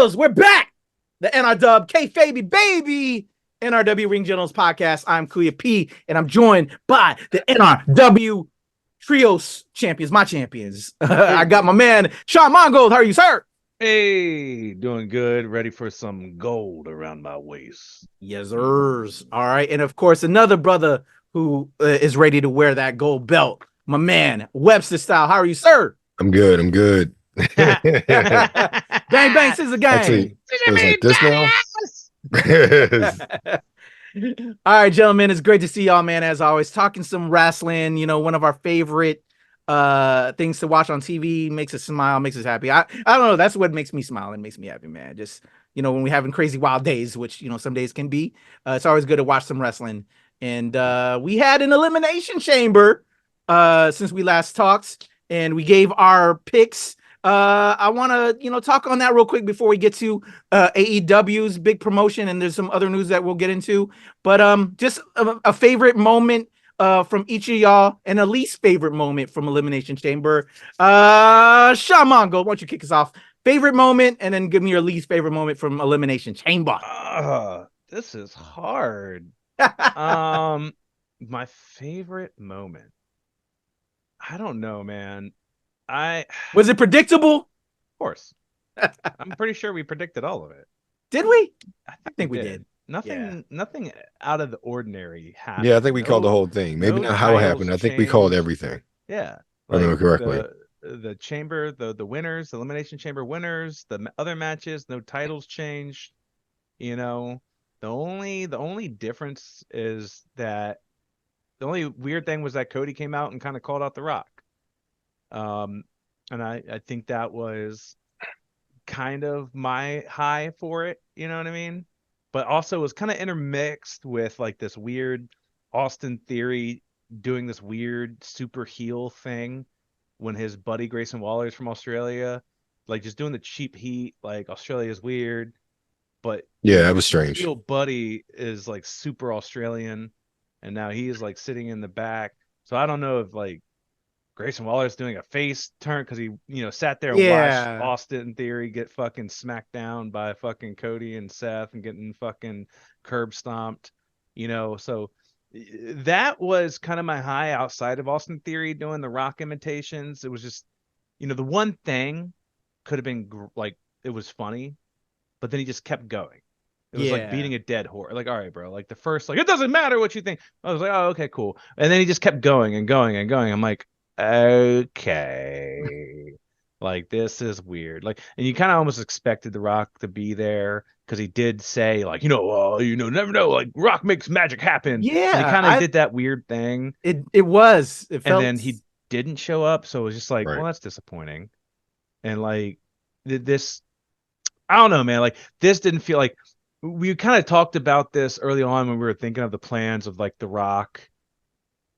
Fellas, we're back. The NRW KayFabeyBaby NRW Ring Generals Podcast. I'm Kuya P, and I'm joined by the NRW Trios champions, my champions. I got my man, Sean Mongold. How are you, sir? Hey, doing good. Ready for some gold around my waist. Yes, sirs. All right. And of course, another brother who is ready to wear that gold belt, my man, Webster Style. How are you, sir? I'm good. I'm good. Bang, bang, scissor gang. Actually, it was like this now. All right, gentlemen, it's great to see y'all, man. As always, talking some wrestling, one of our favorite things to watch on TV, makes us smile, makes us happy. I don't know, that's what makes me smile and makes me happy, man. Just when we're having crazy wild days, which some days can be, it's always good to watch some wrestling. And we had an elimination chamber since we last talked, and we gave our picks. I want to, talk on that real quick before we get to AEW's big promotion, and there's some other news that we'll get into. But just a favorite moment from each of y'all, and a least favorite moment from Elimination Chamber. Sean Mongo, why don't you kick us off? Favorite moment, and then give me your least favorite moment from Elimination Chamber. This is hard. My favorite moment. I don't know, man. Was it predictable? Of course. I'm pretty sure we predicted all of it. Did we? I think we did. Nothing out of the ordinary happened. Yeah, I think we called the whole thing. Maybe not how it happened. I think we called everything. Yeah. I remember correctly. The chamber, the winners, the Elimination Chamber winners, the other matches, no titles changed. The only difference is that the only weird thing was that Cody came out and kind of called out The Rock. And I think that was kind of my high for it, you know what I mean? But also it was kind of intermixed with like this weird Austin Theory doing this weird super heel thing when his buddy Grayson Waller is from Australia, like just doing the cheap heat, like Australia is weird, but yeah, that was strange. Heel buddy is like super Australian, and now he is like sitting in the back. So I don't know if like Grayson Waller's doing a face turn because he, sat there and watched Austin Theory get fucking smacked down by fucking Cody and Seth and getting fucking curb stomped, So that was kind of my high outside of Austin Theory doing the Rock imitations. It was just, the one thing could have been like, it was funny, but then he just kept going. It was like beating a dead horse. Like, all right, bro. Like the first, like, it doesn't matter what you think. I was like, oh, okay, cool. And then he just kept going and going and going. I'm like, okay, like this is weird. Like, and you kind of almost expected The Rock to be there because he did say, like, never know. Like, Rock makes magic happen. Yeah, and he kind of did that weird thing. It felt... And then he didn't show up, so it was just like, right. Well, that's disappointing. And like this, I don't know, man. Like, this didn't feel like we kind of talked about this early on when we were thinking of the plans of like The Rock,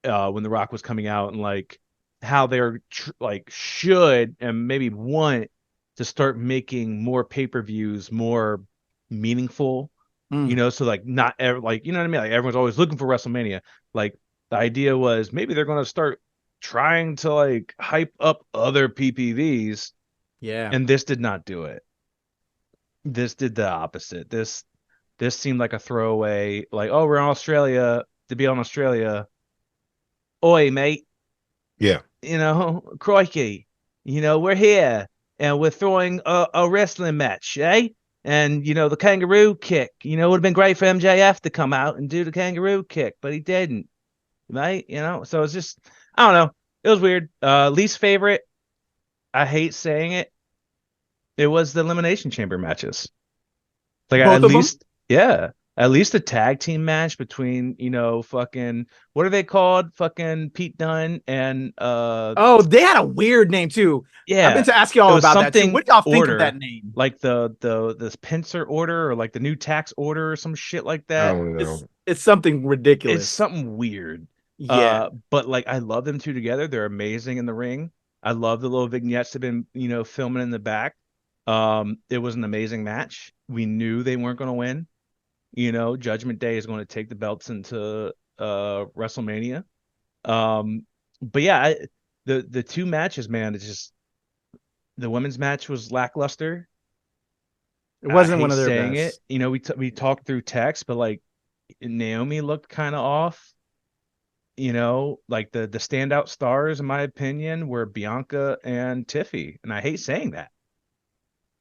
when The Rock was coming out, and like how they're should and maybe want to start making more pay-per-views more meaningful, so like not like, you know what I mean? Like everyone's always looking for WrestleMania. Like the idea was maybe they're going to start trying to like hype up other PPVs. Yeah. And this did not do it. This did the opposite. This seemed like a throwaway, like, oh, we're in Australia to be on Australia. Oi, mate. Yeah. Crikey, we're here and we're throwing a wrestling match, eh? And, the kangaroo kick, it would have been great for MJF to come out and do the kangaroo kick, but he didn't, right? So it's just, I don't know. It was weird. Least favorite, I hate saying it, it was the Elimination Chamber matches. Like, at least a tag team match between, fucking, what are they called? Fucking Pete Dunne and they had a weird name too. Yeah. I meant to ask y'all about that too. What do y'all think of that name? Like this pincer order, or like the new tax order or some shit like that. I don't know. It's something ridiculous. It's something weird. Yeah. But like, I love them two together. They're amazing in the ring. I love the little vignettes they've been, filming in the back. It was an amazing match. We knew they weren't going to win. Judgment Day is going to take the belts into WrestleMania. But yeah, the two matches, man, it's just, the women's match was lackluster. It wasn't one of their best. You know, we talked through text, but like Naomi looked kind of off. You know, like the standout stars, in my opinion, were Bianca and Tiffy, and I hate saying that.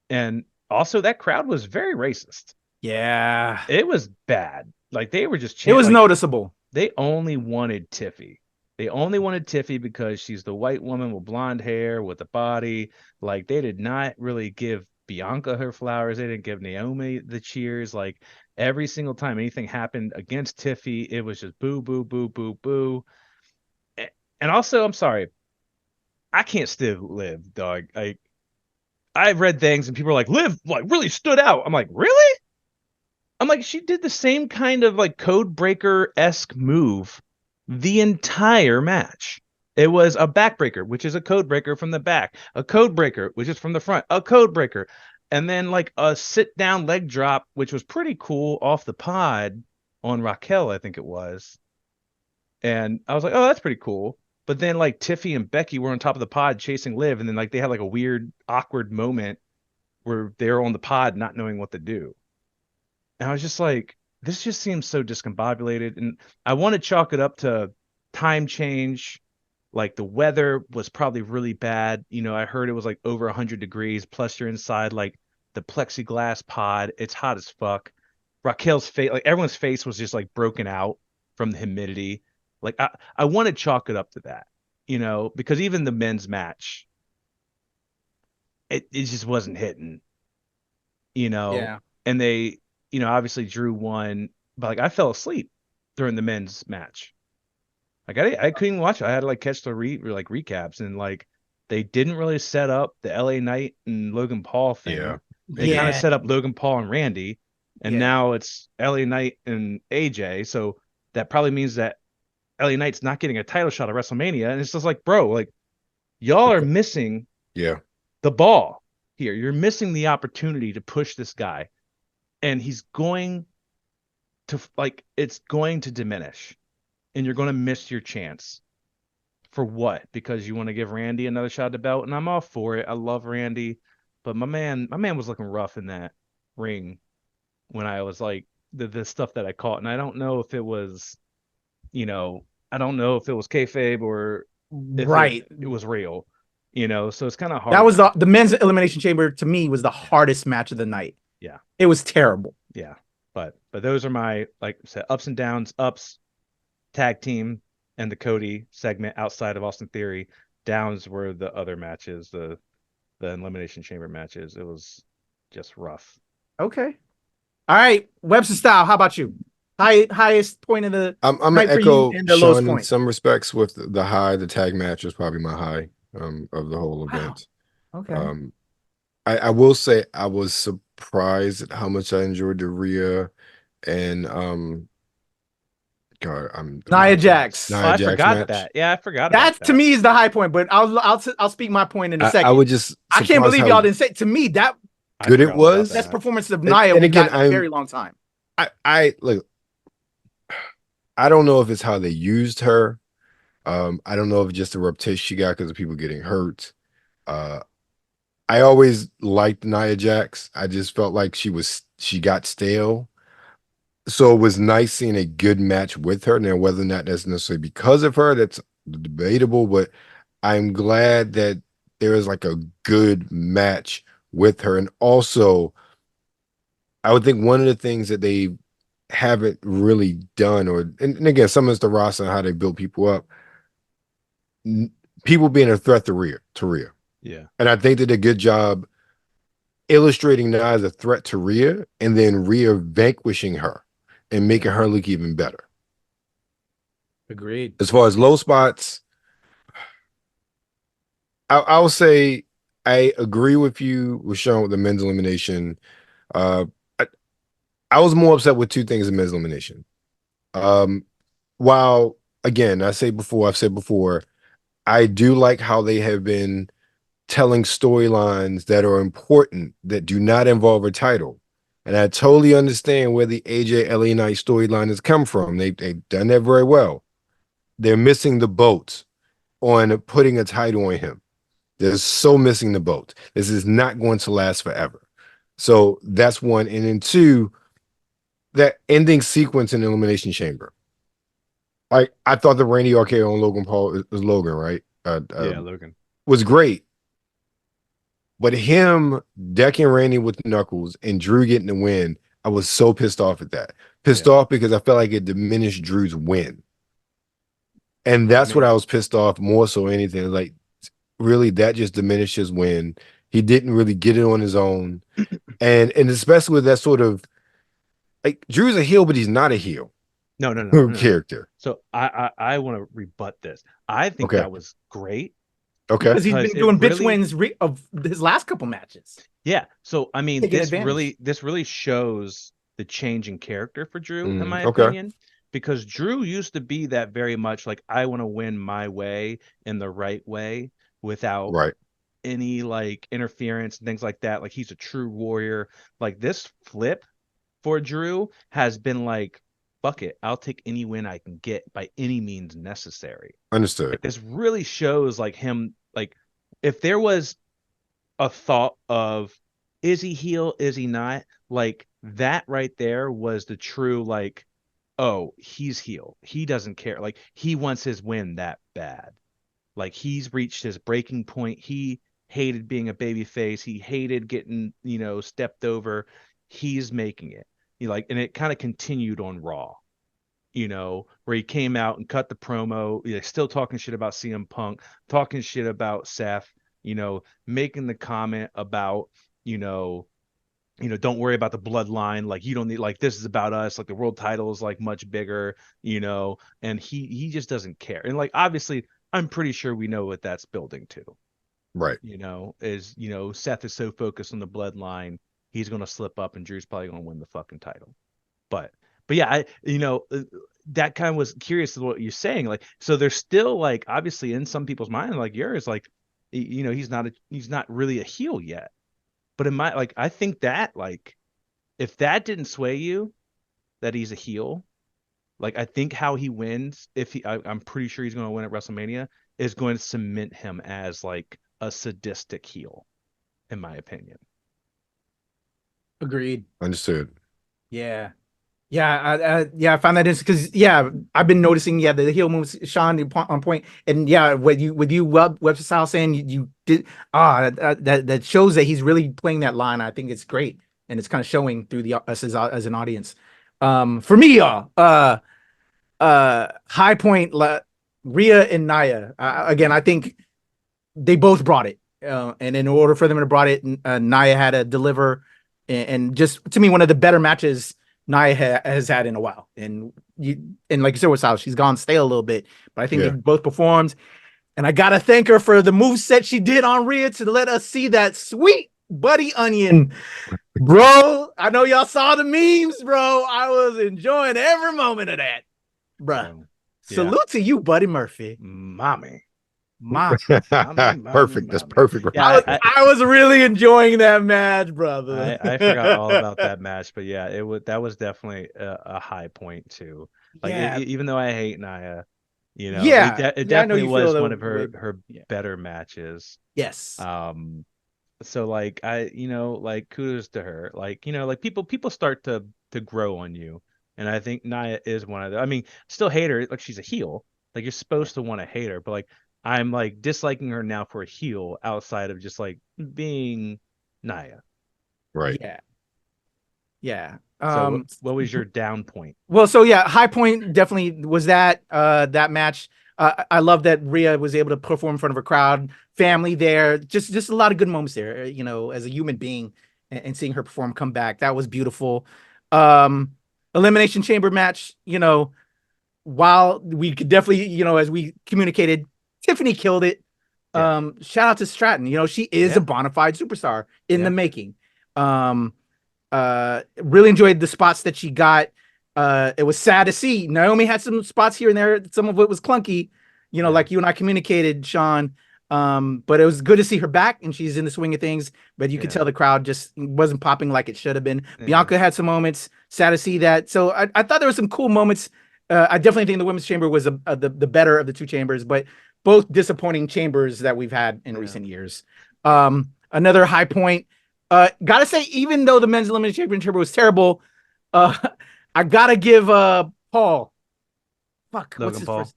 And also, that crowd was very racist. Yeah, it was bad. Like they were just chanting. It was noticeable. They only wanted Tiffy. They only wanted Tiffy because she's the white woman with blonde hair with a body. Like they did not really give Bianca her flowers. They didn't give Naomi the cheers. Like every single time anything happened against Tiffy, it was just boo, boo, boo, boo, boo. And also, I'm sorry, I can't still Liv, dog. I've read things and people are like, Liv like really stood out. I'm like, really? I'm like, she did the same kind of like code breaker-esque move the entire match. It was a backbreaker, which is a code breaker from the back, a code breaker, which is from the front, a code breaker, and then like a sit down leg drop, which was pretty cool off the pod on Raquel, I think it was. And I was like, oh, that's pretty cool. But then like Tiffy and Becky were on top of the pod chasing Liv, and then like they had like a weird, awkward moment where they're on the pod not knowing what to do. And I was just like, this just seems so discombobulated. And I want to chalk it up to time change. Like the weather was probably really bad. You know, I heard it was like over 100 degrees. Plus you're inside like the plexiglass pod. It's hot as fuck. Raquel's face, like everyone's face was just like broken out from the humidity. Like I want to chalk it up to that, you know, because even the men's match, it just wasn't hitting, you know. Yeah. And they, you know, obviously Drew won, but like I fell asleep during the men's match. Like I couldn't even watch it. I had to like catch the recaps, and like they didn't really set up the LA Knight and Logan Paul thing. Yeah. They kind of set up Logan Paul and Randy, and now it's LA Knight and AJ. So that probably means that LA Knight's not getting a title shot at WrestleMania. And it's just like, bro, like y'all are missing the ball here. You're missing the opportunity to push this guy. And he's going to like, it's going to diminish, and you're going to miss your chance. For what? Because you want to give Randy another shot at the belt, and I'm all for it. I love Randy, but my man was looking rough in that ring when I was like the stuff that I caught, and I don't know if it was, you know, I don't know if it was kayfabe or if it was real, you know. So it's kind of hard. That was the men's elimination chamber to me was the hardest match of the night. Yeah. It was terrible. Yeah. But those are my, like I said, ups and downs. Ups, tag team and the Cody segment outside of Austin Theory. Downs were the other matches, the elimination chamber matches. It was just rough. Okay. All right. Webster Style, how about you? Highest point of the I'm gonna echo Sean in some respects with the high. The tag match was probably my high of the whole event. Okay. I will say I was surprised at how much I enjoyed the Rhea and Nia Jax. I forgot that. Yeah, I forgot that. To me is the high point, but I'll speak my point in a second. I can't believe y'all didn't say to me that good it was. Best performance of Nia in a very long time. I look. I don't know if it's how they used her. I don't know if it's just the reputation she got because of people getting hurt. I always liked Nia Jax. I just felt like she got stale. So it was nice seeing a good match with her. Now, whether or not that's necessarily because of her, that's debatable, but I'm glad that there is like a good match with her. And also, I would think one of the things that they haven't really done, and again, some of it's the roster and how they build people up, people being a threat to Rhea. Yeah. And I think they did a good job illustrating Nia as a threat to Rhea, and then Rhea vanquishing her and making her look even better. Agreed. As far as low spots, I'll say I agree with you with Sean with the men's elimination. I was more upset with two things in men's elimination. While again, I've said before, I do like how they have been telling storylines that are important that do not involve a title. And I totally understand where the AJ LA Knight storyline has come from. They've done that very well. They're missing the boat on putting a title on him. They're so missing the boat. This is not going to last forever. So that's one. And then two, that ending sequence in the Elimination Chamber. I thought the Randy RKO on Logan Paul is Logan, right? Logan was great. But him decking Randy with Knuckles and Drew getting the win, I was so pissed off at that. Pissed off because I felt like it diminished Drew's win. And that's what I was pissed off more so anything. Like, really, that just diminished his win. He didn't really get it on his own. And especially with that sort of, like, Drew's a heel, but he's not a heel. No. Character. So I want to rebut this. I think that was great. Okay. Because he's been doing bitch wins of his last couple matches. Yeah. So I mean, this really shows the change in character for Drew, in my opinion. Because Drew used to be that very much like, I want to win my way in the right way without any like interference and things like that. Like, he's a true warrior. Like, this flip for Drew has been like, fuck it, I'll take any win I can get by any means necessary. Understood. Like, this really shows like him, like, if there was a thought of, is he heel, is he not, like, that right there was the true, like, oh, he's heel, he doesn't care, like, he wants his win that bad, like, he's reached his breaking point. He hated being a babyface, he hated getting, stepped over. He's making it. Like, and it kind of continued on Raw, where he came out and cut the promo, still talking shit about CM Punk, talking shit about Seth, making the comment about, don't worry about the bloodline. Like, you don't need, like, this is about us. Like, the world title is like much bigger, and he just doesn't care. And like, obviously, I'm pretty sure we know what that's building to. Right. Seth is so focused on the bloodline, he's going to slip up and Drew's probably going to win the fucking title. But yeah, that kind of was curious to what you're saying. Like, so there's still, like, obviously in some people's mind, like yours, like, he's not really a heel yet. But in my, like, I think that, like, if that didn't sway you, that he's a heel, like, I think how he wins, I'm pretty sure he's going to win at WrestleMania, is going to cement him as like a sadistic heel, in my opinion. Agreed. Understood. Yeah. I found that interesting because I've been noticing the heel moves, Sean, on point, and with you Webster Style saying you did that shows that he's really playing that line. I think it's great, and it's kind of showing through us as an audience. For me, high point, Rhea and Nia. Again, I think they both brought it, and in order for them to brought it, Nia had to deliver, and just to me one of the better matches Nia has had in a while. And like you said with Styles, she's gone stale a little bit, but I think they both performed. And I gotta thank her for the moveset she did on Rhea to let us see that sweet Buddy Onion. Bro, I know y'all saw the memes, bro. I was enjoying every moment of that. Bruh. Salute to you, Buddy Murphy. Mommy. Perfect. That's perfect. Yeah, I was really enjoying that match, brother. I forgot all about that match, but that was definitely a high point too. Like, even though I hate Nia, it definitely was one of her better matches. Yes. So like like kudos to her. Like, like people start to grow on you, and I think Nia is one of them. I mean, still hate her, like, she's a heel. Like, you're supposed to want to hate her, but like, I'm like disliking her now for a heel outside of just like being Nia. Right. Yeah. So what was your down point? Well, so high point definitely was that match. I love that Rhea was able to perform in front of her crowd, family there, just a lot of good moments there, as a human being, and seeing her perform, come back. That was beautiful. Elimination Chamber match, while we could definitely, as we communicated, Tiffany killed it. Shout out to Stratton. She is a bona fide superstar in the making. Really enjoyed the spots that she got. It was sad to see Naomi had some spots here and there. Some of it was clunky, like you and I communicated, Sean. But it was good to see her back, and she's in the swing of things. But you could tell the crowd just wasn't popping like it should have been. Bianca had some moments. Sad to see that. So I thought there were some cool moments. I definitely think the women's chamber was the better of the two chambers, but both disappointing chambers that we've had in recent years. Another high point, Gotta say, even though the men's elimination championship was terrible, I gotta give Paul. Fuck, what's Logan his Paul. first?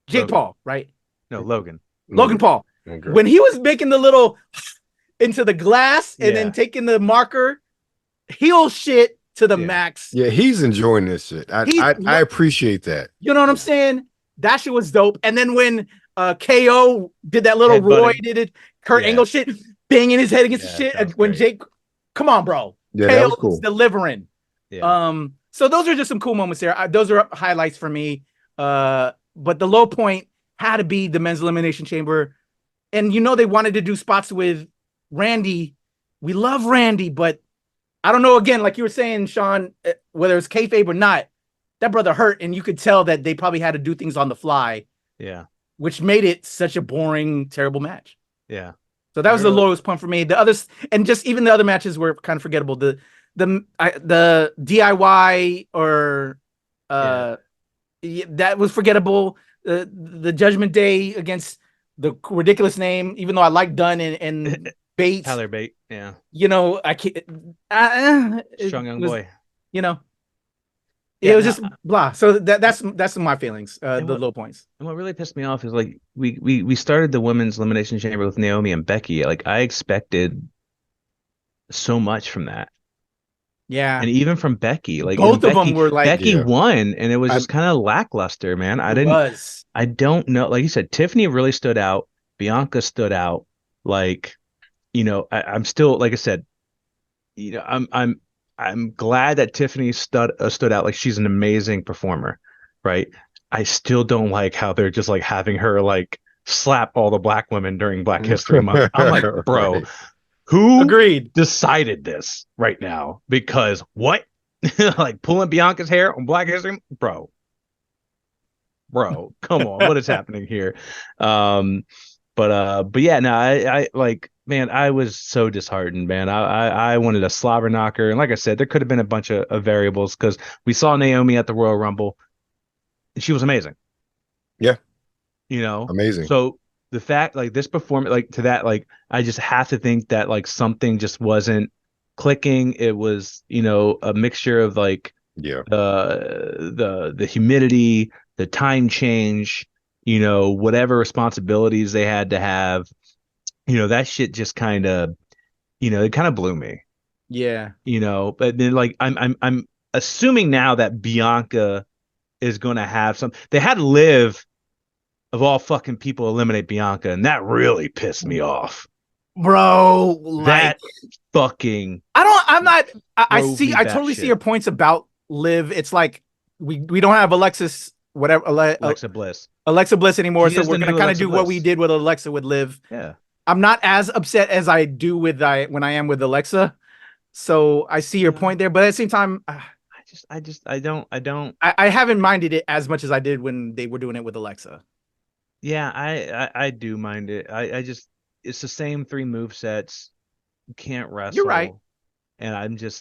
Jake Logan. Paul, right? No, Logan. Logan Paul. Okay. When he was making the little into the glass and then taking the marker, heel shit to the max. Yeah, he's enjoying this shit. I appreciate that. You know what I'm saying? That shit was dope. And then when KO did that little Roy did it, Kurt Angle shit, banging his head against the shit. When Jake, come on, bro. Yeah, KO that was cool. Delivering. Yeah. So those are just some cool moments there. Those are highlights for me. But the low point had to be the men's elimination chamber. And they wanted to do spots with Randy. We love Randy, but I don't know, again, like you were saying, Sean, whether it's kayfabe or not, that brother hurt, and you could tell that they probably had to do things on the fly. Yeah. Which made it such a boring, terrible match. Yeah. So that was the lowest point for me. The others, and just even the other matches were kind of forgettable. The DIY or that was forgettable. The Judgment Day against the ridiculous name, even though I like Dunn and Bates. Tyler Bate. Yeah. I can't. Strong young boy. It was just blah. So that's my feelings. The low points. And what really pissed me off is like we started the women's elimination chamber with Naomi and Becky. Like I expected so much from that. Yeah. And even from Becky, like both of them were like Becky won, and it was just kind of lackluster, man. I don't know. Like you said, Tiffany really stood out. Bianca stood out. Like, I'm still, like I said, I'm glad that Tiffany stood out. Like she's an amazing performer, right? I still don't like how they're just like having her like slap all the black women during Black History Month. I'm like, bro, Right. who agreed decided this right now? Because what? Like pulling Bianca's hair on Black History, bro, come on, what is happening here? But yeah, no, I like, man, I was so disheartened, man. I wanted a slobber knocker, and like I said, there could have been a bunch of variables because we saw Naomi at the Royal Rumble, and she was amazing. Yeah, amazing. So the fact, like this performance, like to that, like I just have to think that like something just wasn't clicking. It was, a mixture of like the humidity, the time change, whatever responsibilities they had to have. That shit just kind of, it kind of blew me. Yeah. But then like I'm assuming now that Bianca is going to have they had Liv of all fucking people eliminate Bianca, and that really pissed me off. Bro, that fucking I totally see your points about Liv. It's like we don't have Alexa Bliss anymore, so we're gonna kind of do what we did with Alexa with Liv. Yeah. I'm not as upset as I do when I am with Alexa. So I see your point there, but at the same time, I haven't minded it as much as I did when they were doing it with Alexa. Yeah, I do mind it. It's the same 3 movesets. You can't wrestle. You're right. And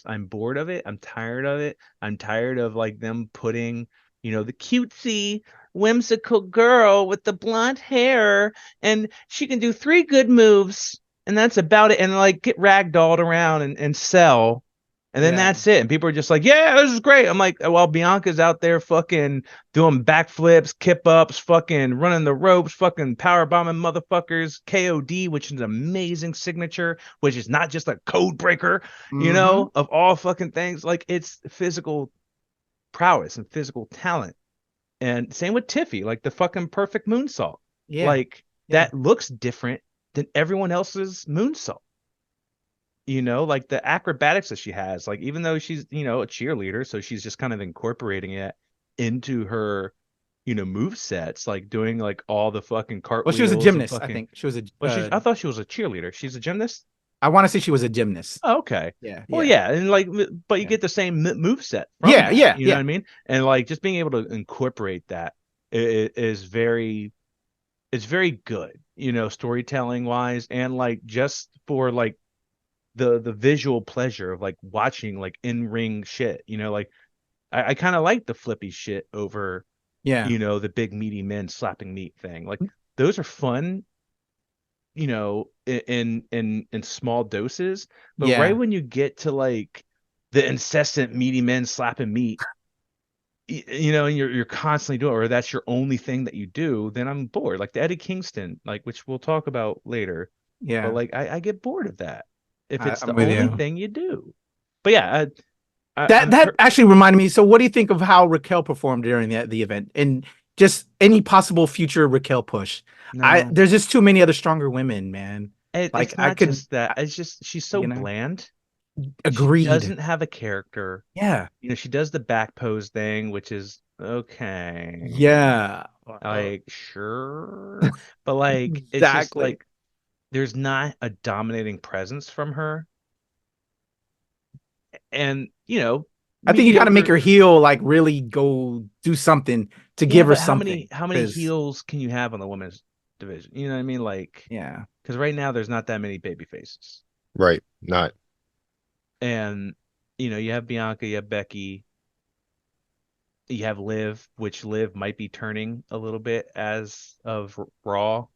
I'm bored of it. I'm tired of it. I'm tired of like them putting, the cutesy, whimsical girl with the blonde hair, and she can do 3 good moves, and that's about it. And like get ragdolled around and sell. And then that's it. And people are just like, yeah, this is great. I'm like, well, Bianca's out there fucking doing backflips, kip ups, fucking running the ropes, fucking power bombing motherfuckers, KOD, which is an amazing signature, which is not just a code breaker, of all fucking things. Like it's physical prowess and physical talent. And same with Tiffy, like the fucking perfect moonsault. Yeah. Like that looks different than everyone else's moonsault. Like the acrobatics that she has, like even though she's, a cheerleader, so she's just kind of incorporating it into her, move sets, like doing like all the fucking cartwheels. Well, she was a gymnast. I think she was I thought she was a cheerleader. She's a gymnast. I want to say she was a gymnast. Oh, okay. Yeah. Well, yeah, and like, but you get the same move set. You know what I mean? And like just being able to incorporate that is very, it's very good. Storytelling wise, and like just for like the visual pleasure of like watching like in-ring shit, like I kind of like the flippy shit over the big meaty men slapping meat thing. Like those are fun in small doses, but Yeah. right when you get to like the incessant meaty men slapping meat, and you're constantly doing it, or that's your only thing that you do, then I'm bored. Like the Eddie Kingston, like, which we'll talk about later. Yeah. But like I get bored of that if it's I'm the with only you. thing you do. But yeah, that actually reminded me. So what do you think of how Raquel performed during the event, and just any possible future Raquel push? No. There's just too many other stronger women, man. It's not just that. It's just she's so bland. Agreed. She doesn't have a character. Yeah. She does the back pose thing, which is okay. Yeah. Like, sure. But like, Exactly. it's just like there's not a dominating presence from her. And, I think you got to make her heel, like really go do something to give her something. How many heels can you have on the women's division? You know what I mean? Like, yeah. Because right now there's not that many baby faces. Right. Not. And, you have Bianca, you have Becky, you have Liv, which Liv might be turning a little bit as of Raw,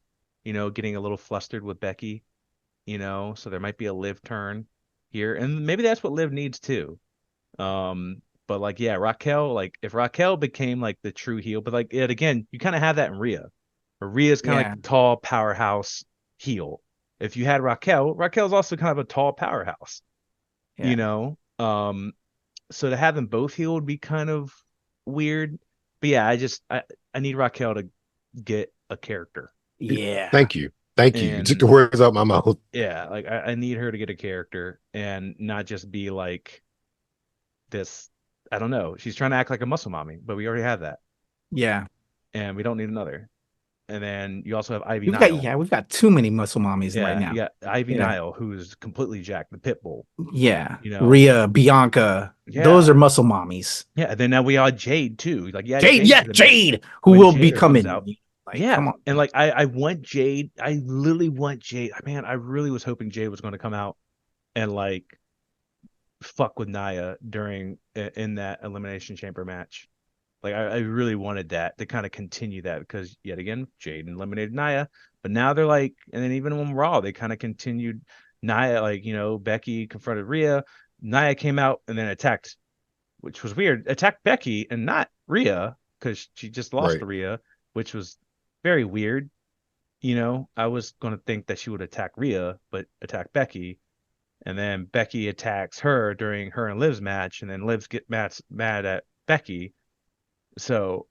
getting a little flustered with Becky, so there might be a Liv turn here. And maybe that's what Liv needs too. But like, yeah, Raquel, like if Raquel became like the true heel, but like it again, you kind of have that in Rhea. Rhea's kind of like the tall powerhouse heel. If you had Raquel's also kind of a tall powerhouse. So to have them both heel would be kind of weird. But yeah, I need Raquel to get a character. Yeah. Thank you. You took the words out my mouth. Yeah, like I need her to get a character and not just be like this. I don't know. She's trying to act like a muscle mommy, but we already have that. Yeah. And we don't need another. And then you also have Ivy Nile. We've got too many muscle mommies right now. You got Ivy Nile, who's completely jacked, the pit bull. Yeah. Rhea, Bianca. Yeah. Those are muscle mommies. Yeah. And then now we have Jade too. Like Jade, who will be coming out. Like, come on. And like I want Jade. I literally want Jade. Man, I really was hoping Jade was going to come out and like fuck with Nia in that Elimination Chamber match. Like I really wanted that to kind of continue that, because yet again Jade eliminated Nia, but now they're like, and then even on Raw they kind of continued Nia, like Becky confronted Rhea, Nia came out and then attacked, which was weird, attacked Becky and not Rhea because she just lost to Rhea, which was very weird. I was going to think that she would attack Rhea but attack Becky, and then Becky attacks her during her and Liv's match, and then Liv's get mad at Becky. So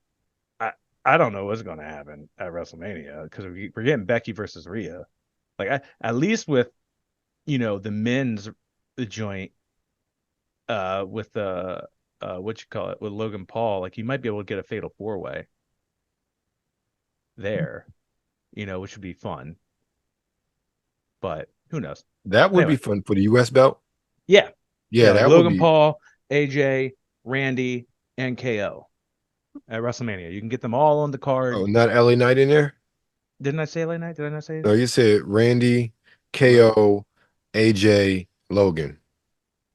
I don't know what's going to happen at WrestleMania, because we're getting Becky versus Rhea. Like at least with the men's joint with the with Logan Paul, like you might be able to get a fatal 4-way there, which would be fun. But who knows? That would be fun for the US belt. Yeah. Yeah, that Logan would be... Paul, AJ, Randy, and KO. At WrestleMania, you can get them all on the card. Oh, not LA Knight in there? Didn't I say LA Knight? Did I not say it? No, you said Randy, KO, AJ, Logan.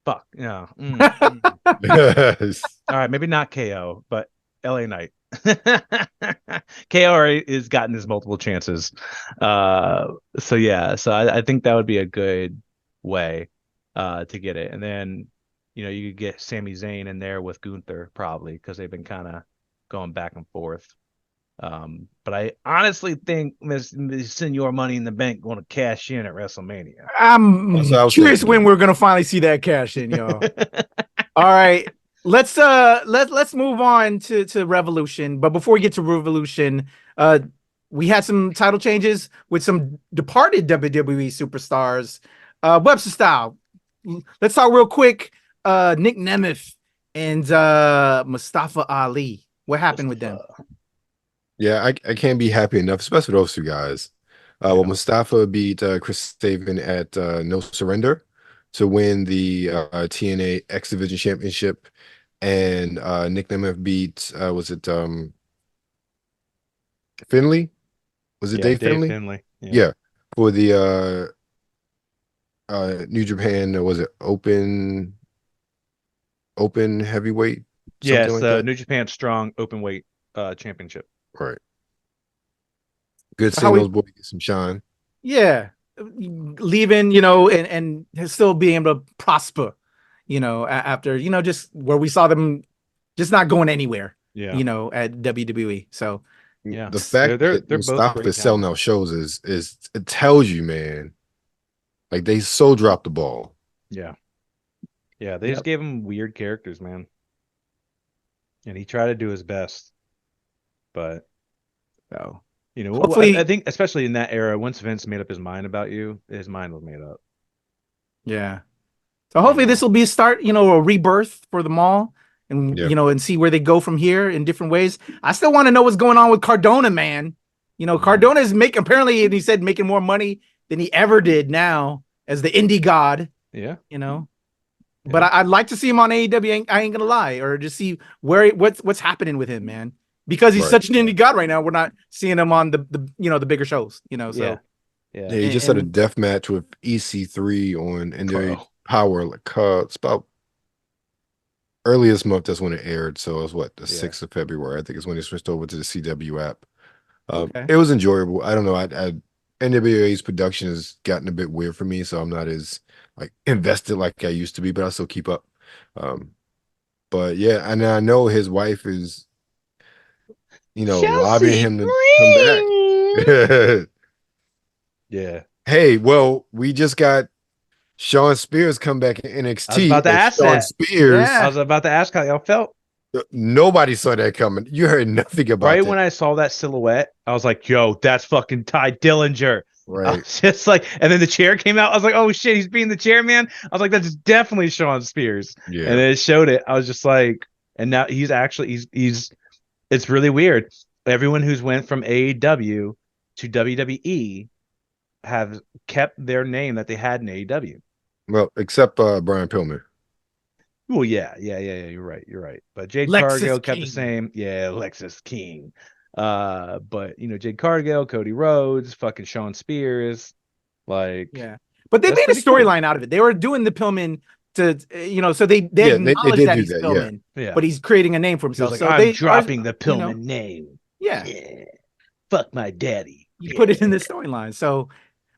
Fuck yeah. Yes. All right, maybe not KO, but LA Knight. KO has gotten his multiple chances. So I think that would be a good way to get it, and then you could get Sami Zayn in there with Gunther probably, because they've been kind of going back and forth. But I honestly think Miss Senor Money in the Bank going to cash in at WrestleMania. I'm curious when we're going to finally see that cash in, y'all. All right, let's move on to Revolution. But before we get to Revolution, we had some title changes with some departed WWE superstars. Webster style. Let's talk real quick. Nick Nemeth and Mustafa Ali. What happened with them? Yeah, I can't be happy enough, especially those two guys. Well, Mustafa beat Chris Sabin at No Surrender to win the TNA X Division Championship, and Nick Nemeth beat was it Finley? Was it Dave Finley? Yeah, for the New Japan. Was it Open Heavyweight? Yes, like New Japan Strong Open Weight Championship. Right. Good seeing those boys get some shine. Yeah, leaving, and still being able to prosper, after, just where we saw them just not going anywhere, Yeah. at WWE. So yeah, the fact they're that both Mustafa great is selling talent. out shows is it tells you, man, like they so dropped the ball. Yeah. Yeah, they just gave him weird characters, man. And he tried to do his best. But So I hopefully, think especially in that era, once Vince made up his mind about you, his mind was made up. yeah. So hopefully this will be a start, a rebirth for them all, and and see where they go from here in different ways. I still want to know what's going on with Cardona, man. Cardona is apparently, and he said, making more money than he ever did now as the indie god. Yeah. But I'd like to see him on AEW. I ain't gonna lie, or just see what's happening with him, man. Because he's such an indie god right now, we're not seeing him on the the bigger shows. So yeah, he just had a death match with EC3 on NRW Power. Like it's about early this month. That's when it aired. So it was the 6th of February. I think is when it switched over to the CW app. It was enjoyable. I don't know. NWA's production has gotten a bit weird for me, so I'm not as invested like I used to be, but I still keep up. But yeah, and I know his wife is, lobbying him to come back. Yeah. Hey, well, we just got Shawn Spears come back in NXT. I was about to ask Shawn that. Spears. I was about to ask how y'all felt. Nobody saw that coming. You heard nothing about it. Right when I saw that silhouette, I was like, yo, that's fucking Ty Dillinger. Right. I was just like, and then the chair came out. I was like, oh shit, he's being the chairman. I was like, that's definitely Shawn Spears. Yeah. And then it showed it. I was just like, and now he's it's really weird. Everyone who's went from AEW to WWE have kept their name that they had in AEW. Well, except Brian Pillman. Well, yeah. You're right. But Jade Lexus Cargill kept King. the same. Yeah, Lexus King. But Jade Cargill, Cody Rhodes, fucking Shawn Spears, but they made a storyline out of it. They were doing the Pillman to, so they acknowledge that he's Pillman, but he's creating a name for himself. Like, so I'm they dropping the Pillman name. Yeah. Fuck my daddy. You put it in the storyline. So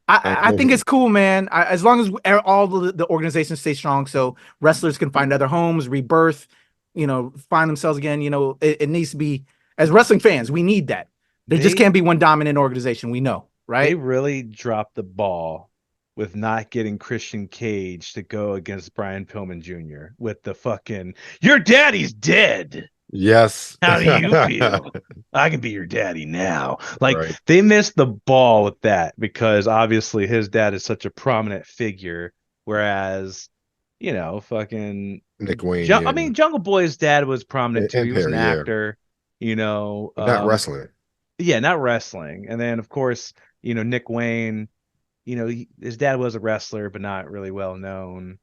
I think it's cool, man. As long as all the organizations stay strong, so wrestlers can find other homes, rebirth, find themselves again. It needs to be, as wrestling fans, we need that. There just can't be one dominant organization. We know, right? They really dropped the ball with not getting Christian Cage to go against Brian Pillman Jr. with the fucking, your daddy's dead. Yes. How do you feel? I can be your daddy now. They missed the ball with that because obviously his dad is such a prominent figure. Whereas, fucking Nick Wayne. I mean, Jungle Boy's dad was prominent too. He was an actor, not wrestling. Yeah, not wrestling. And then, of course, Nick Wayne, his dad was a wrestler, but not really well known.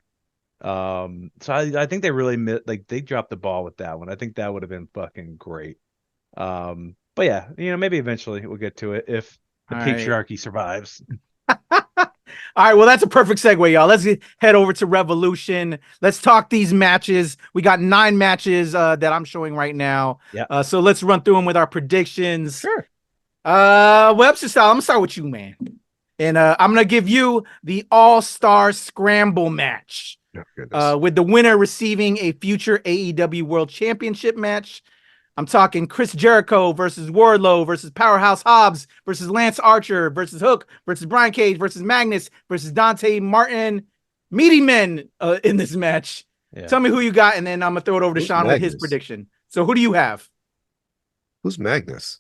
So I think they really they dropped the ball with that one. I think that would have been fucking great. But yeah, maybe eventually we'll get to it if the patriarchy survives. All right, well, that's a perfect segue, y'all. Let's head over to Revolution. Let's talk these matches. We got 9 matches that I'm showing right now. Yeah. So let's run through them with our predictions. Sure. Webster style. I'm gonna start with you, man. And I'm gonna give you the All-Star Scramble match. With the winner receiving a future AEW World Championship match. I'm talking Chris Jericho versus Wardlow versus Powerhouse Hobbs versus Lance Archer versus Hook versus Brian Cage versus Magnus versus Dante Martin. Meaty men in this match. Yeah. Tell me who you got, and then I'm going to throw it over to Sean with his prediction. So who do you have? Who's Magnus?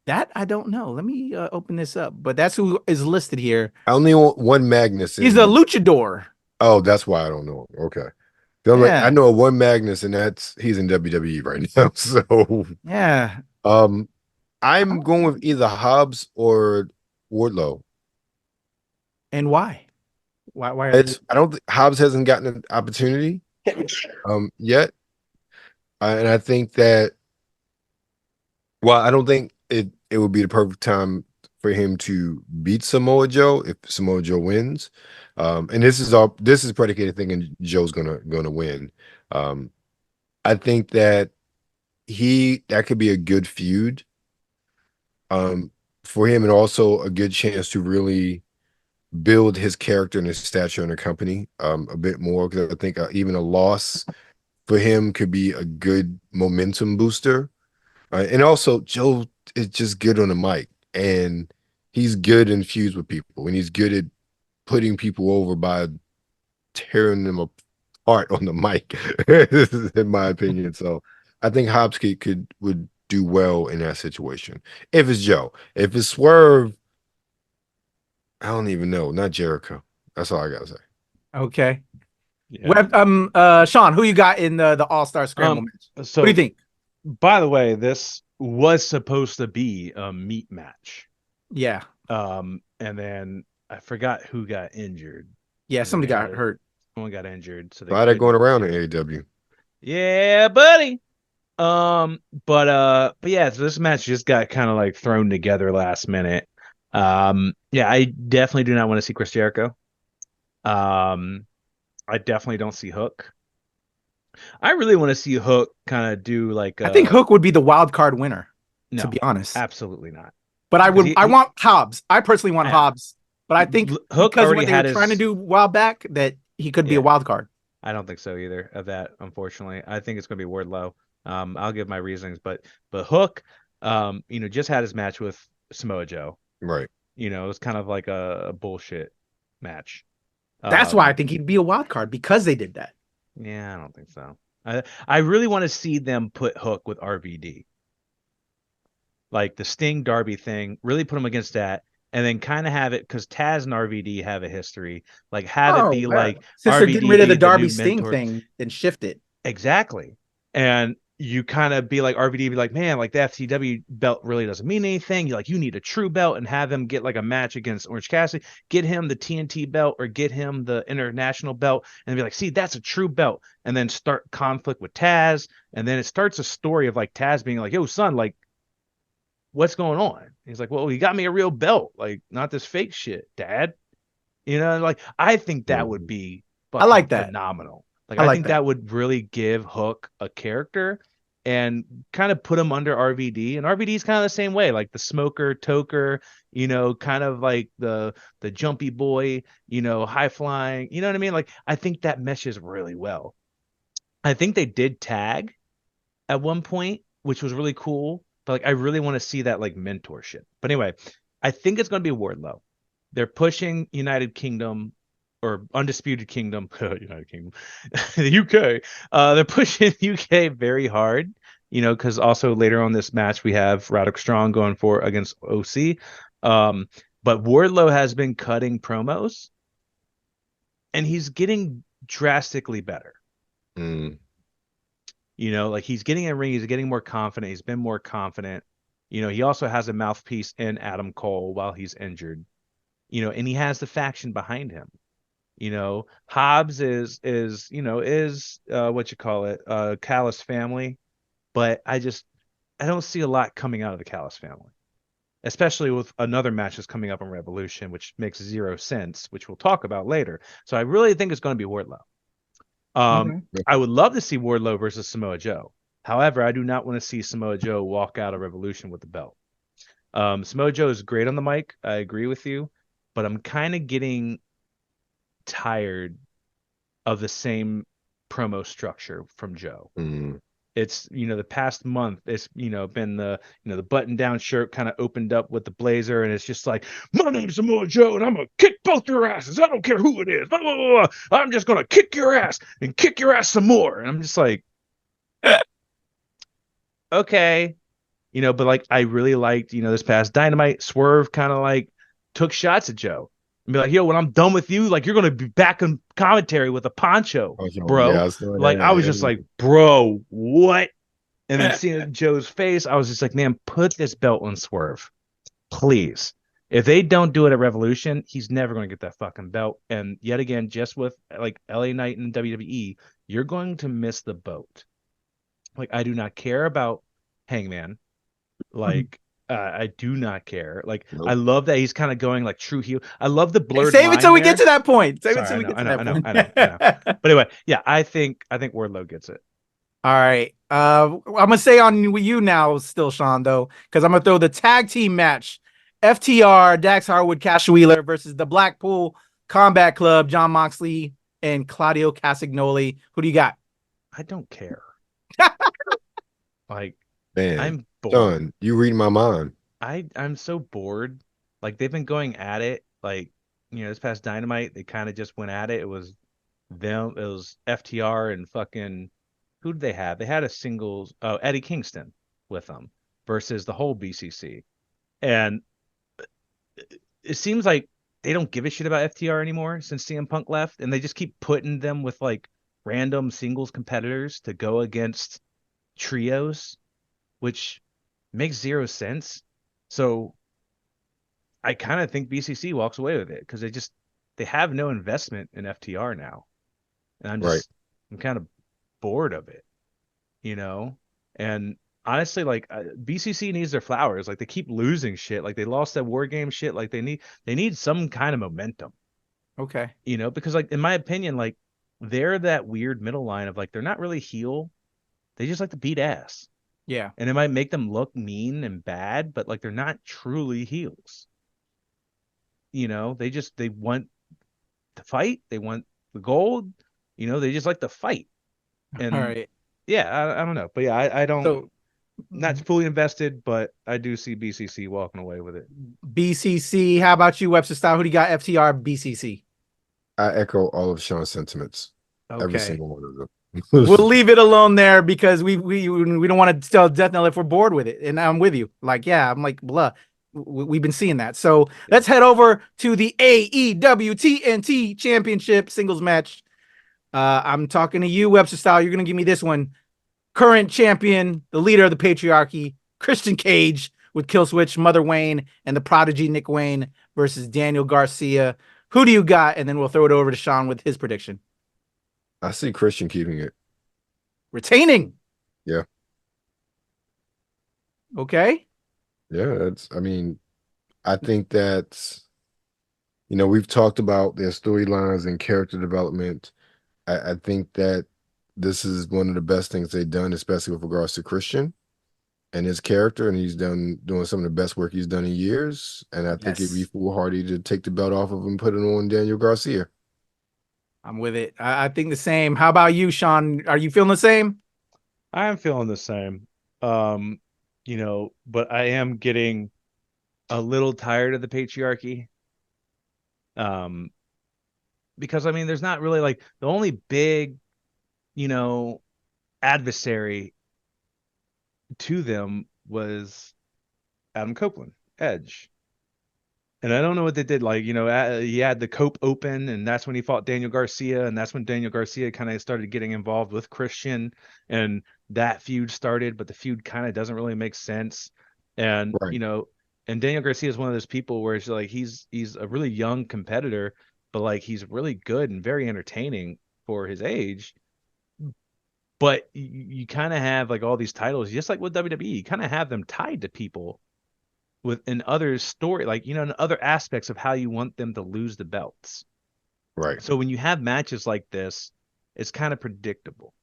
That I don't know. Let me open this up. But that's who is listed here. I only want one Magnus. He's a luchador. Oh, that's why I don't know. Okay. I know one Magnus, and he's in WWE right now. So yeah. I'm going with either Hobbs or Wardlow. And why? Why? I don't think Hobbs hasn't gotten an opportunity yet. And I think that I don't think it would be the perfect time for him to beat Samoa Joe if Samoa Joe wins. And this is predicated thinking Joe's gonna win. I think that that could be a good feud for him, and also a good chance to really build his character and his stature in the company a bit more, because I think even a loss for him could be a good momentum booster. And also, Joe is just good on the mic, and he's good infused with people, and he's good at putting people over by tearing them apart on the mic, in my opinion. So I think Hobbs would do well in that situation. If it's Joe. If it's Swerve, I don't even know. Not Jericho. That's all I gotta say. Okay. Yeah. Sean, who you got in the All-Star Scramble match? So What do you think? By the way, this was supposed to be a meat match. Yeah. And then I forgot who got injured. Yeah, somebody got hurt. Someone got injured. So a lot of going around in AEW. Yeah, buddy. But yeah, so this match just got kind of like thrown together last minute. Yeah, I definitely do not want to see Chris Jericho. I definitely don't see Hook. I really want to see Hook kind of do like I think Hook would be the wild card winner, no, to be honest. Absolutely not. But I want Hobbs. I personally want Hobbs. But I think Hook because already what they had were trying to do a while back, that he could be a wild card. I don't think so either of that, unfortunately. I think it's going to be Wardlow. I'll give my reasonings, but Hook, just had his match with Samoa Joe. Right. It was kind of like a bullshit match. That's why I think he'd be a wild card, because they did that. Yeah, I don't think so. I really want to see them put Hook with RVD. Like the Sting Darby thing, really put him against that, and then kind of have it, because Taz and RVD have a history. Like it be like since RVD they're getting rid of the Darby new Sting mentor thing, then shift it. Exactly. And you kind of be like RVD, be like, man, like the FTW belt really doesn't mean anything. You need a true belt, and have him get like a match against Orange Cassidy, get him the TNT belt or get him the international belt, and be like, see, that's a true belt. And then start conflict with Taz. And then it starts a story of like Taz being like, yo, son, like, what's going on? He's like, well, you got me a real belt, like not this fake shit, Dad. Like I think that would be I like that. phenomenal. Like I think that would really give Hook a character and kind of put him under RVD. And RVD is kind of the same way, like the smoker, toker, kind of like the jumpy boy, high flying. You know what I mean? Like I think that meshes really well. I think they did tag at one point, which was really cool. But like I really want to see that like mentorship. But anyway, I think it's going to be Wardlow. They're pushing United Kingdom or Undisputed Kingdom, United Kingdom, the UK. They're pushing UK very hard, because also later on this match we have Roderick Strong going against OC. But Wardlow has been cutting promos, and he's getting drastically better. Like he's getting in ring, he's getting more confident. He's been more confident. He also has a mouthpiece in Adam Cole while he's injured. And he has the faction behind him. Hobbs is what you call it, Callis family, but I don't see a lot coming out of the Callis family, especially with another match that's coming up on Revolution, which makes zero sense, which we'll talk about later. So I really think it's going to be Wardlow. I would love to see Wardlow versus Samoa Joe. However, I do not want to see Samoa Joe walk out of Revolution with the belt. Samoa Joe is great on the mic. I agree with you, but I'm kind of getting tired of the same promo structure from Joe. It's the past month it's been the the button down shirt kind of opened up with the blazer, and it's just like, my name's Samoa Joe and I'm gonna kick both your asses, I don't care who it is, blah, blah, blah, blah. I'm just gonna kick your ass and kick your ass some more. And I'm just like, okay, but like I really liked this past Dynamite, Swerve kind of like took shots at Joe and be like, yo, when I'm done with you, like you're gonna be back in commentary with a poncho, bro. I was just like, bro, what? And then seeing Joe's face, I was just like, man, put this belt on Swerve, please. If they don't do it at Revolution, he's never going to get that fucking belt. And yet again, just with like LA Knight and WWE, you're going to miss the boat. Like I do not care about Hangman. Like I do not care. Like I love that he's kind of going like true heel. I love the blurred. Save it till we get to that point. Save it till we get to that point. I know. But anyway, yeah, I think Wardlow gets it. All right. I'm gonna say on you now, still, Sean, though, because I'm gonna throw the tag team match FTR, Dax Harwood, Cash Wheeler versus the Blackpool Combat Club, John Moxley and Claudio Castagnoli. Who do you got? I don't care. Like, Man, I'm bored. John, you read my mind. I'm so bored. Like, they've been going at it. Like, this past Dynamite, they kind of just went at it. It was them. It was FTR and fucking, who did they have? They had a singles, Eddie Kingston with them versus the whole BCC. And it seems like they don't give a shit about FTR anymore since CM Punk left, and they just keep putting them with like random singles competitors to go against trios, which makes zero sense. So I kind of think BCC walks away with it because they have no investment in FTR now, and I'm kind of bored of it, and honestly, like BCC needs their flowers. Like they keep losing shit. Like they lost that War Game shit. Like they need some kind of momentum. Okay. Because like in my opinion, like they're that weird middle line of like they're not really heel. They just like to beat ass. Yeah. And it might make them look mean and bad, but like they're not truly heels. They want to fight. They want the gold. They just like to fight. And all right. Yeah, I don't know. But yeah, I don't. So, not fully invested, but I do see BCC walking away with it. BCC, how about you, Webster Style? Who do you got? FTR, BCC. I echo all of Sean's sentiments. Okay. Every single one of them. We'll leave it alone there because we don't want to tell Death Knell if we're bored with it. And I'm with you. Like, yeah, I'm like, blah. We've been seeing that. So let's head over to the AEW TNT Championship singles match. I'm talking to you, Webster Style. You're going to give me this one. Current champion, the leader of the patriarchy, Christian Cage with Killswitch, Mother Wayne, and the prodigy Nick Wayne versus Daniel Garcia. Who do you got? And then we'll throw it over to Sean with his prediction. I see Christian keeping it. Retaining. Yeah. Okay. Yeah, I think that's, we've talked about their storylines and character development. I think that this is one of the best things they've done, especially with regards to Christian and his character, and he's doing some of the best work he's done in years. And I think it'd be foolhardy to take the belt off of him and put it on Daniel Garcia. I'm with it. I think the same. How about you, Sean? Are you feeling the same? I am feeling the same. But I am getting a little tired of the patriarchy. Because there's not really like the only big, adversary to them was Adam Copeland, Edge. And I don't know what they did. Like, he had the Cope Open, and that's when he fought Daniel Garcia, and that's when Daniel Garcia kind of started getting involved with Christian, and that feud started, but the feud kind of doesn't really make sense. And, and Daniel Garcia is one of those people where it's like he's a really young competitor, but like he's really good and very entertaining for his age. But you kind of have like all these titles, just like with WWE, you kind of have them tied to people within other story, like, in other aspects of how you want them to lose the belts. Right. So when you have matches like this, it's kind of predictable.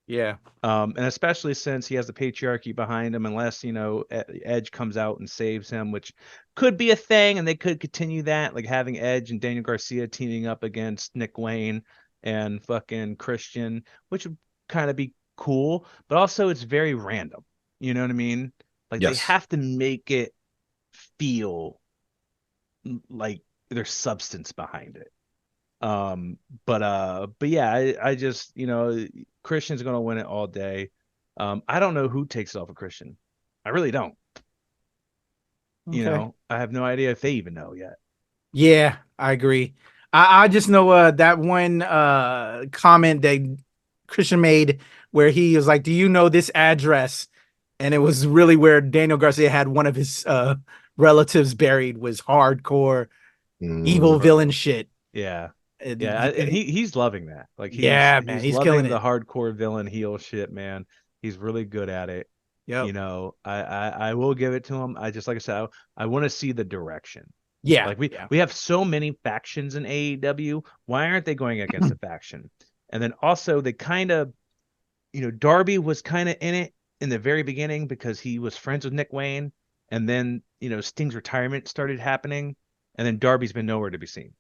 Yeah. And especially since he has the patriarchy behind him, unless, Edge comes out and saves him, which could be a thing. And they could continue that, like having Edge and Daniel Garcia teaming up against Nick Wayne and fucking Christian, which would kind of be cool. But also it's very random. You know what I mean? Like they have to make it feel like there's substance behind it. But yeah, I just, Christian's gonna win it all day. I don't know who takes it off of Christian. I really don't. Okay. I have no idea if they even know yet. Yeah, I agree. I just know that one comment that Christian made where he was like, "Do you know this address?" And it was really where Daniel Garcia had one of his relatives buried, was hardcore evil villain shit. Yeah. And he's loving that. Like he's loving killing the hardcore villain heel shit, man. He's really good at it. Yeah. I will give it to him. I just, like I said, I want to see the direction. Yeah. Like we have so many factions in AEW. Why aren't they going against a faction? And then also they kind of, Darby was kind of in it in the very beginning because he was friends with Nick Wayne, and then Sting's retirement started happening, and then Darby's been nowhere to be seen.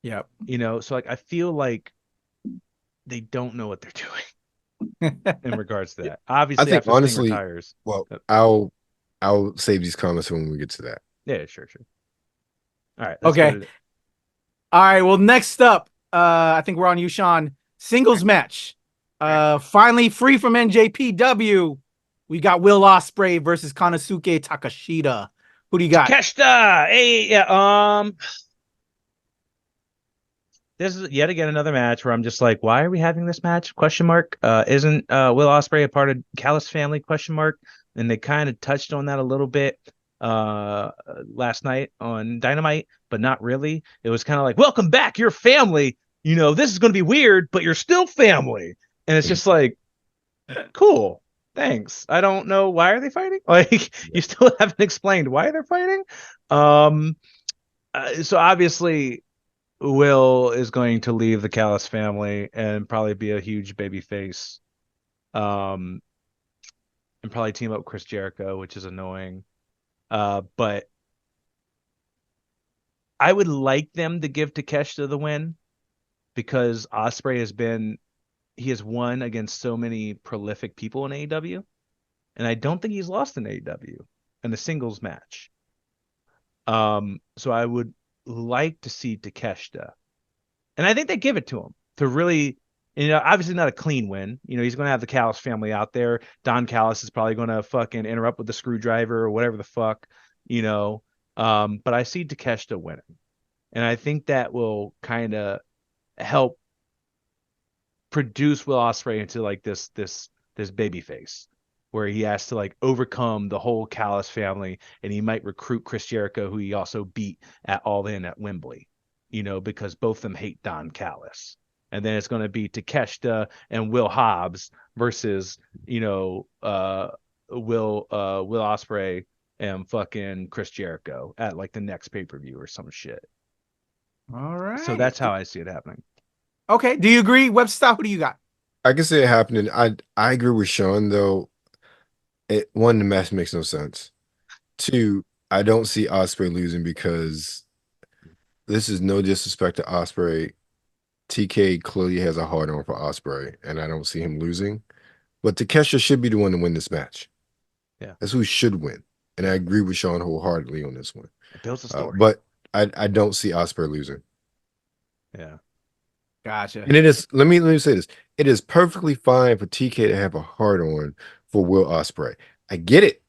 Yeah. So like I feel like they don't know what they're doing in regards to that. Obviously, I think after honestly, Sting retires. well, I'll save these comments when we get to that. Yeah, sure. All right. Okay. All right. Well, next up, I think we're on you, Sean. Singles match. Finally free from NJPW. We got Will Ospreay versus Konosuke Takashita. Who do you got? Takeshita. Hey, yeah. This is yet again another match where I'm just like, why are we having this match? Question mark. Isn't Will Ospreay a part of Callis family? Question mark. And they kind of touched on that a little bit last night on Dynamite, but not really. It was kind of like, welcome back, your family. This is going to be weird, but you're still family. And it's just like, cool. Thanks. I don't know, why are they fighting? Like, you still haven't explained why they're fighting. So obviously Will is going to leave the Callis family and probably be a huge baby face. And probably team up with Chris Jericho, which is annoying. But I would like them to give Takeshita the win, because Ospreay has won against so many prolific people in AEW, and I don't think he's lost in AEW in a singles match. So I would like to see Takeshita, and I think they give it to him to really, obviously not a clean win. He's going to have the Callis family out there. Don Callis is probably going to fucking interrupt with the screwdriver or whatever the fuck, but I see Takeshita winning, and I think that will kind of help produce Will Ospreay into like this baby face, where he has to like overcome the whole Callis family, and he might recruit Chris Jericho, who he also beat at All In at Wembley, because both of them hate Don Callis. And then it's going to be Takeshita and Will Hobbs versus Will Ospreay and fucking Chris Jericho at like the next pay-per-view or some shit. All right. So that's how I see it happening. Okay. Do you agree, Webster? Who do you got? I can see it happening. I agree with Sean though. One, the match makes no sense. Two, I don't see Ospreay losing, because this is no disrespect to Ospreay. TK clearly has a hard on for Ospreay, and I don't see him losing. But Takeshita should be the one to win this match. Yeah, that's who should win, and I agree with Sean wholeheartedly on this one. It builds a story, but I don't see Ospreay losing. Yeah, gotcha. And it is. Let me say this: it is perfectly fine for TK to have a hard on for Will Ospreay. I get it,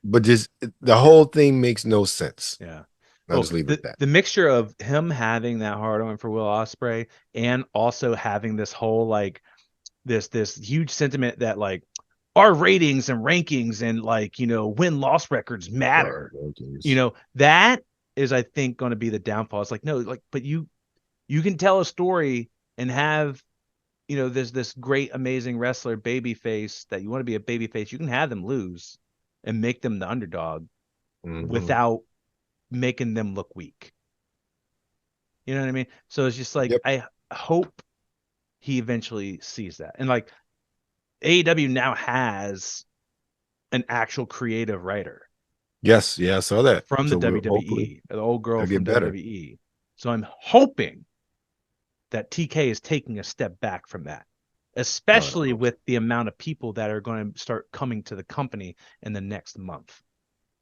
but the whole thing makes no sense. Yeah. I'll just leave it at that. The mixture of him having that hard on for Will Ospreay, and also having this whole like this huge sentiment that like our ratings and rankings and like win-loss records matter. That is, I think, going to be the downfall. It's like, no, like, but you can tell a story and have this great amazing wrestler babyface that you want to be a babyface. You can have them lose and make them the underdog without making them look weak. You know what I mean? So it's just like, yep. I hope he eventually sees that. And like AEW now has an actual creative writer. Yes, yeah, I saw that. From the WWE, the old girl from WWE. So I'm hoping that TK is taking a step back from that, especially with the amount of people that are going to start coming to the company in the next month.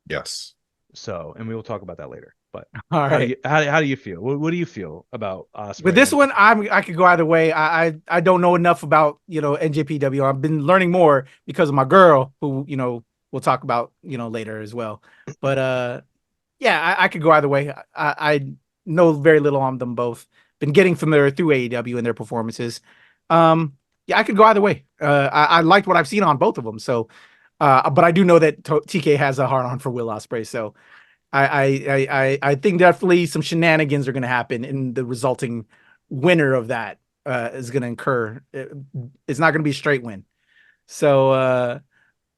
Yes. So, and we will talk about that later. But all right, how do you feel? What do you feel about Ospreay? With this one, I could go either way. I don't know enough about NJPW. I've been learning more because of my girl, who we'll talk about later as well. But yeah, I could go either way. I know very little on them both. Been getting familiar through AEW and their performances. Yeah, I could go either way. I liked what I've seen on both of them. So, but I do know that TK has a hard on for Will Ospreay. So, I think definitely some shenanigans are going to happen, and the resulting winner of that is going to incur. It's not going to be a straight win. So,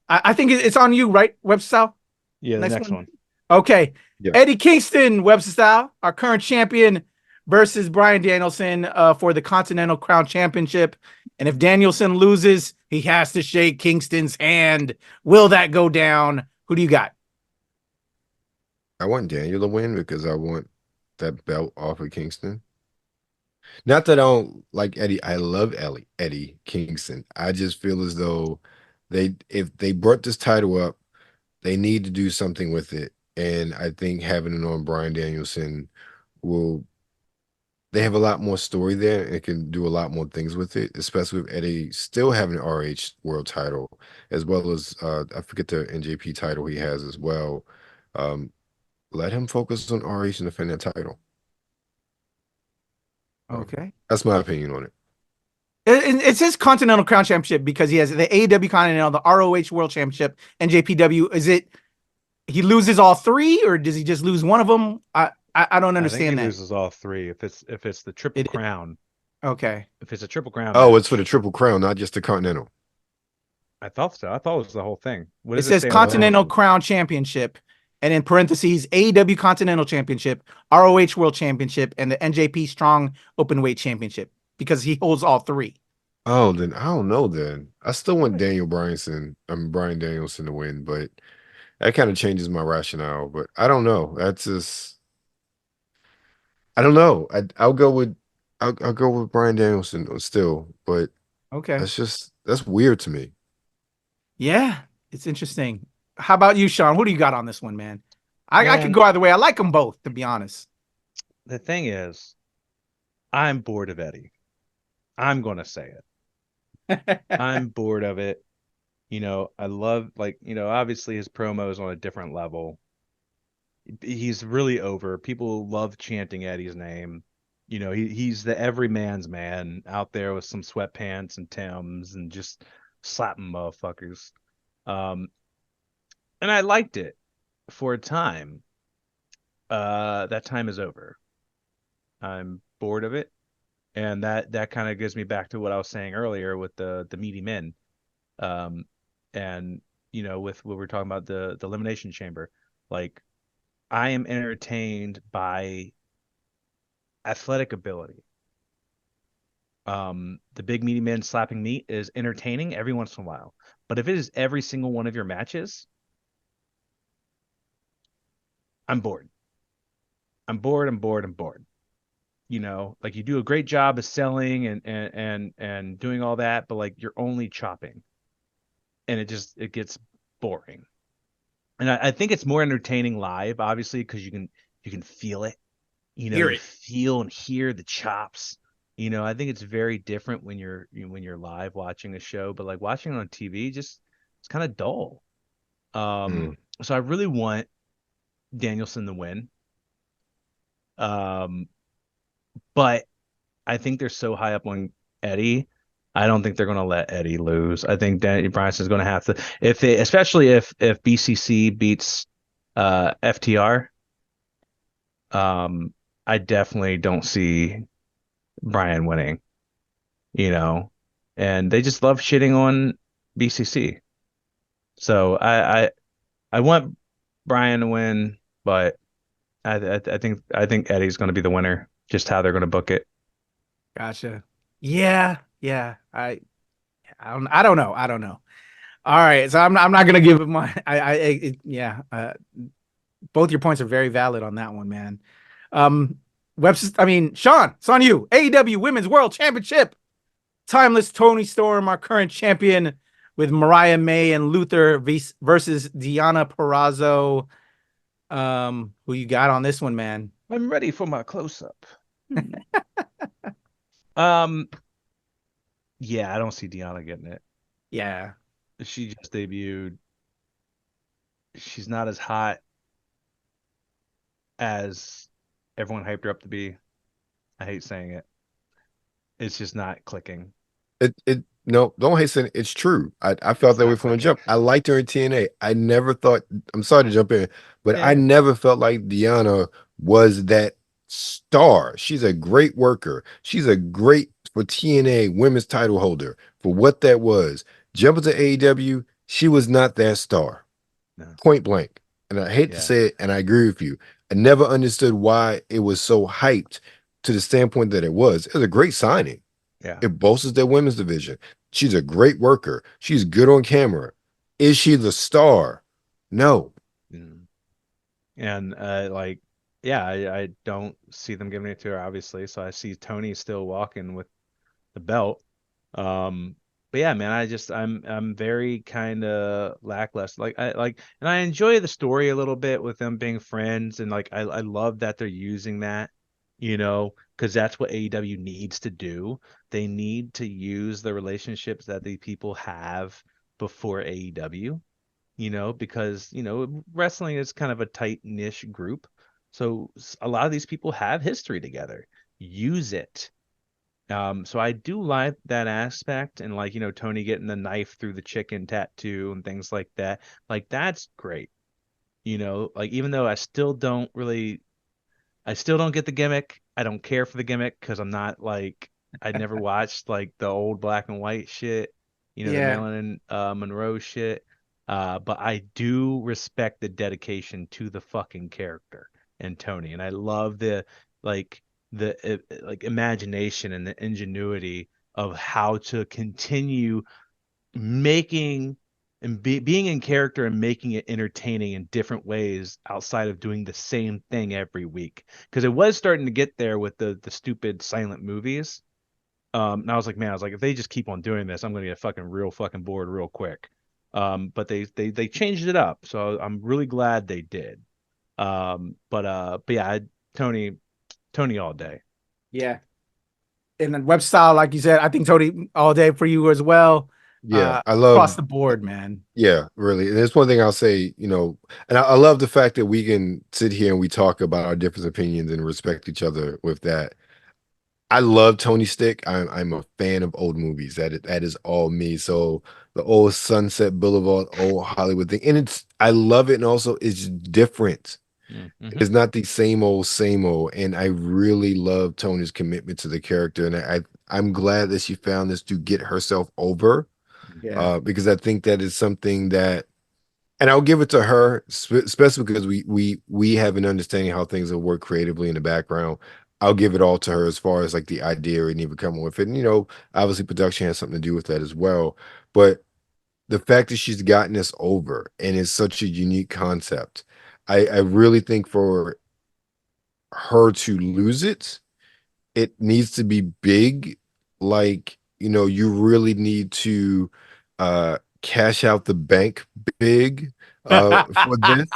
I think it's on you, right, Webster Style? Yeah, the next one. Okay. Yeah. Eddie Kingston, Webster Style, our current champion, versus Bryan Danielson for the Continental Crown Championship. And if Danielson loses, he has to shake Kingston's hand. Will that go down? Who do you got? I want Daniel to win because I want that belt off of Kingston. Not that I don't like Eddie. I love Eddie Kingston. I just feel as though if they brought this title up, they need to do something with it. And I think having it on Bryan Danielson will they have a lot more story there and can do a lot more things with it, especially with Eddie still having an RH world title, as well as I forget the NJP title he has as well. Let him focus on RH and defend that title. Okay. That's my opinion on it. It's his Continental Crown Championship because he has the AEW Continental, the ROH World Championship, and JPW. Is it he loses all three, or does he just lose one of them? I don't understand I think that. he loses all three. If it's the Triple Crown. Okay. If it's a Triple Crown. Oh, it's for the Triple Crown, not just the Continental. I thought so. I thought it was the whole thing. It says Continental Crown Championship, and in parentheses, AEW Continental Championship, ROH World Championship, and the NJP Strong Openweight Championship, because he holds all three. Oh, then I don't know. Then I still want Bryan Danielson to win, but that kind of changes my rationale. But I don't know. That's just I don't know. I'll go with Bryan Danielson still, but okay, that's weird to me. Yeah, it's interesting. How about you, Sean? Who do you got on this one, man? I could go either way. I like them both, to be honest. The thing is, I'm bored of Eddie. I'm going to say it. I'm bored of it. I love, obviously his promo is on a different level. He's really over. People love chanting Eddie's name. He's the everyman's man out there with some sweatpants and Timbs and just slapping motherfuckers. And I liked it for a time. That time is over. I'm bored of it. And that kind of gives me back to what I was saying earlier with the meaty men. And with what we're talking about, the Elimination Chamber, like I am entertained by athletic ability. The big meaty men slapping meat is entertaining every once in a while. But if it is every single one of your matches, I'm bored. I'm bored. Like you do a great job of selling and doing all that, but like you're only chopping. And it gets boring. And I think it's more entertaining live, obviously, because you can feel it. Feel and hear the chops. I think it's very different when you're live watching a show, but like watching it on TV, it's kind of dull. So I really want Danielson to win. But I think they're so high up on Eddie. I don't think they're going to let Eddie lose. I think Bryson's going to have to, especially if BCC beats FTR. I definitely don't see Bryan winning, and they just love shitting on BCC. So I want Bryan to win, but I think Eddie's going to be the winner. Just how they're going to book it. Gotcha. Yeah. I don't know. All right, so I'm not going to give it my. Both your points are very valid on that one, man. Sean, it's on you. AEW Women's World Championship. Timeless Toni Storm, our current champion, with Mariah May and Luther versus Deonna Purrazzo. Who you got on this one, man? I'm ready for my close-up. Yeah, I don't see Deonna getting it. Yeah. She just debuted. She's not as hot as everyone hyped her up to be. I hate saying it. It's just not clicking. No, don't hate saying it. It's true. I felt that way from the jump. I liked her in TNA. I never thought, I'm sorry to jump in, but I never felt like Deonna was that star. She's a great worker. She's a great for TNA women's title holder for what that was. Jumping to AEW, she was not that star. No. Point blank. And I hate to say it, and I agree with you. I never understood why it was so hyped to the standpoint that it was. It was a great signing. Yeah. It bolsters their women's division. She's a great worker. She's good on camera. Is she the star? No. And like, yeah, I don't see them giving it to her, obviously. So I see Tony still walking with the belt. But yeah, man, I'm very kind of lackluster. And I enjoy the story a little bit with them being friends, and like I love that they're using that, because that's what AEW needs to do. They need to use the relationships that the people have before AEW, because wrestling is kind of a tight niche group. So a lot of these people have history together. Use it. So I do like that aspect, and like, Tony getting the knife through the chicken tattoo and things like that. Like, that's great. Like, even though I still don't get the gimmick. I don't care for the gimmick because I'm not like, I never watched like the old black and white shit, the Marilyn Monroe shit. But I do respect the dedication to the fucking character and Tony, and I love like the imagination and the ingenuity of how to continue making and being in character and making it entertaining in different ways outside of doing the same thing every week. Because it was starting to get there with the stupid silent movies. And I was like, if they just keep on doing this, I'm gonna get real fucking bored real quick. But they changed it up, so I'm really glad they did. But yeah, Tony all day. Yeah. And then web style, like you said, I think Tony all day for you as well. Yeah, I love across the board, man. Yeah, really. And there's one thing I'll say, and I love the fact that we can sit here and we talk about our different opinions and respect each other with that. I love Tony Stick. I'm a fan of old movies. That is all me. So the old Sunset Boulevard, old Hollywood thing, and I love it, and also it's different. Mm-hmm. It's not the same old, and I really love Tony's commitment to the character, and I'm glad that she found this to get herself over. Yeah. Because I think that is something that, and I'll give it to her, especially because we have an understanding how things will work creatively in the background. I'll give it all to her as far as like the idea and even coming with it. And, obviously production has something to do with that as well. But the fact that she's gotten this over and it's such a unique concept, I really think for her to lose it, it needs to be big. Like, you really need to cash out the bank big for this.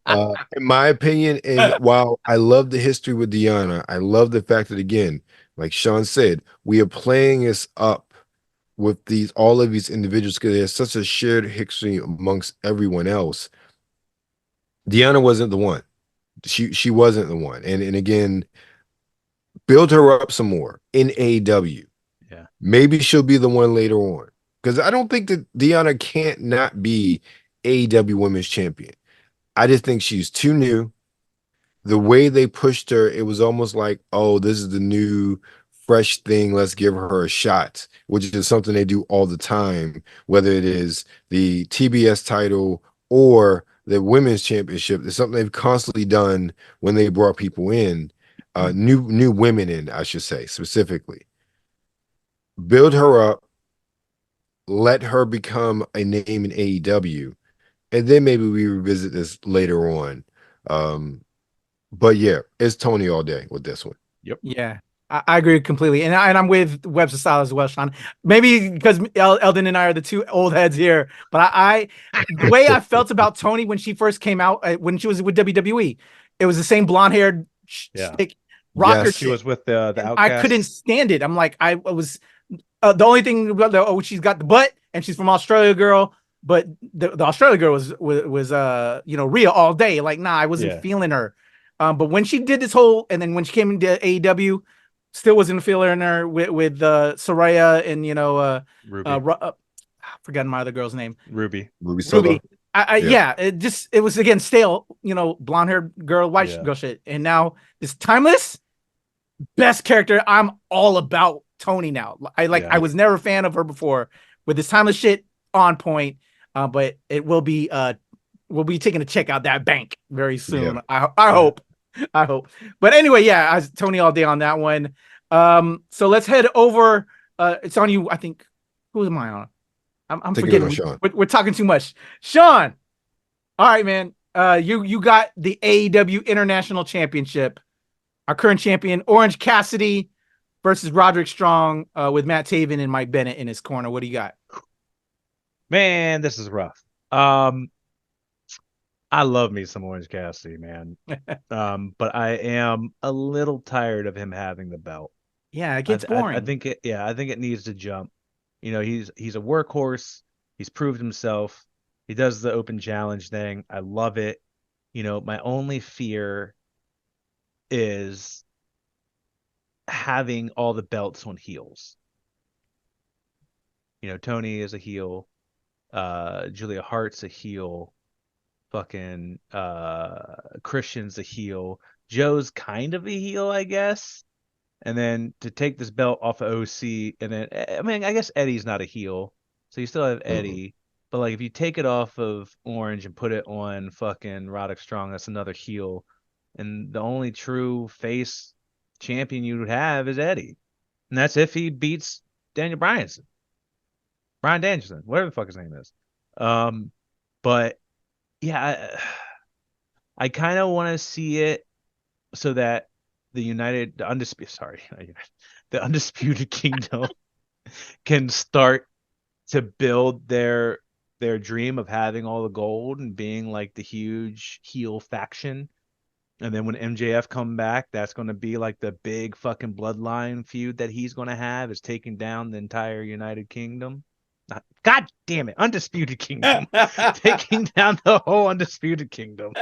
In my opinion, and while I love the history with Deanna, I love the fact that, again, like Sean said, we are playing this up with all of these individuals because there's such a shared history amongst everyone else. Deanna wasn't the one. She wasn't the one. And again, build her up some more in AEW. Yeah. Maybe she'll be the one later on. Because I don't think that Deanna can't not be AEW Women's Champion. I just think she's too new. The way they pushed her, it was almost like, oh, this is the new fresh thing. Let's give her a shot, which is something they do all the time, whether it is the TBS title or the Women's Championship. It's something they've constantly done when they brought people in, new women in, I should say, specifically. Build her up, let her become a name in AEW, and then maybe we revisit this later on. But yeah, it's Tony all day with this one. Yep. Yeah, I agree completely, and I'm with Webster Style as well, Sean. Maybe because Eldon and I are the two old heads here, but the way I felt about Tony when she first came out, when she was with WWE, it was the same blonde-haired rocker. Yes. She was with the Outcast. I couldn't stand it. I'm like, I was the only thing. She's got the butt, and she's from Australia, girl. But the Australia girl was Rhea all day. Like, nah, I wasn't feeling her. But when she did this whole, and then when she came into AEW, still wasn't feeling her with Saraya and Ruby. I forgot my other girl's name. Ruby. Yeah, it was again stale, blonde haired girl, white girl shit. And now this Timeless, best character. I'm all about Tony now. I was never a fan of her before. With this Timeless shit on point, but it will be we'll be taking a check out that bank very soon. Yeah. I hope. But anyway, yeah, Tony all day on that one. So let's head over. It's on you. I think. Who am I on? I'm forgetting. Sean. We're talking too much. Sean. All right, man. You got the AEW International Championship. Our current champion, Orange Cassidy, versus Roderick Strong, with Matt Taven and Mike Bennett in his corner. What do you got? Man, this is rough. I love me some Orange Cassidy, man. But I am a little tired of him having the belt. Yeah, it gets boring. I think it needs to jump. You know, he's a workhorse. He's proved himself. He does the open challenge thing. I love it. You know, my only fear is having all the belts on heels. You know, Tony is a heel. Julia Hart's a heel. Fucking Christian's a heel. Joe's kind of a heel, I guess. And then to take this belt off of OC, and then I mean, I guess Eddie's not a heel, so you still have Eddie. But like, if you take it off of Orange and put it on fucking Roderick Strong, that's another heel. And the only true face champion you would have is Eddie, and that's if he beats Daniel Bryan Danielson, whatever the fuck his name is. But yeah, I kind of want to see it so that the Undisputed Kingdom can start to build their dream of having all the gold and being like the huge heel faction. And then when MJF come back, that's going to be like the big fucking bloodline feud that he's going to have, is taking down the entire United Kingdom. God damn it, Undisputed Kingdom. Taking down the whole Undisputed Kingdom.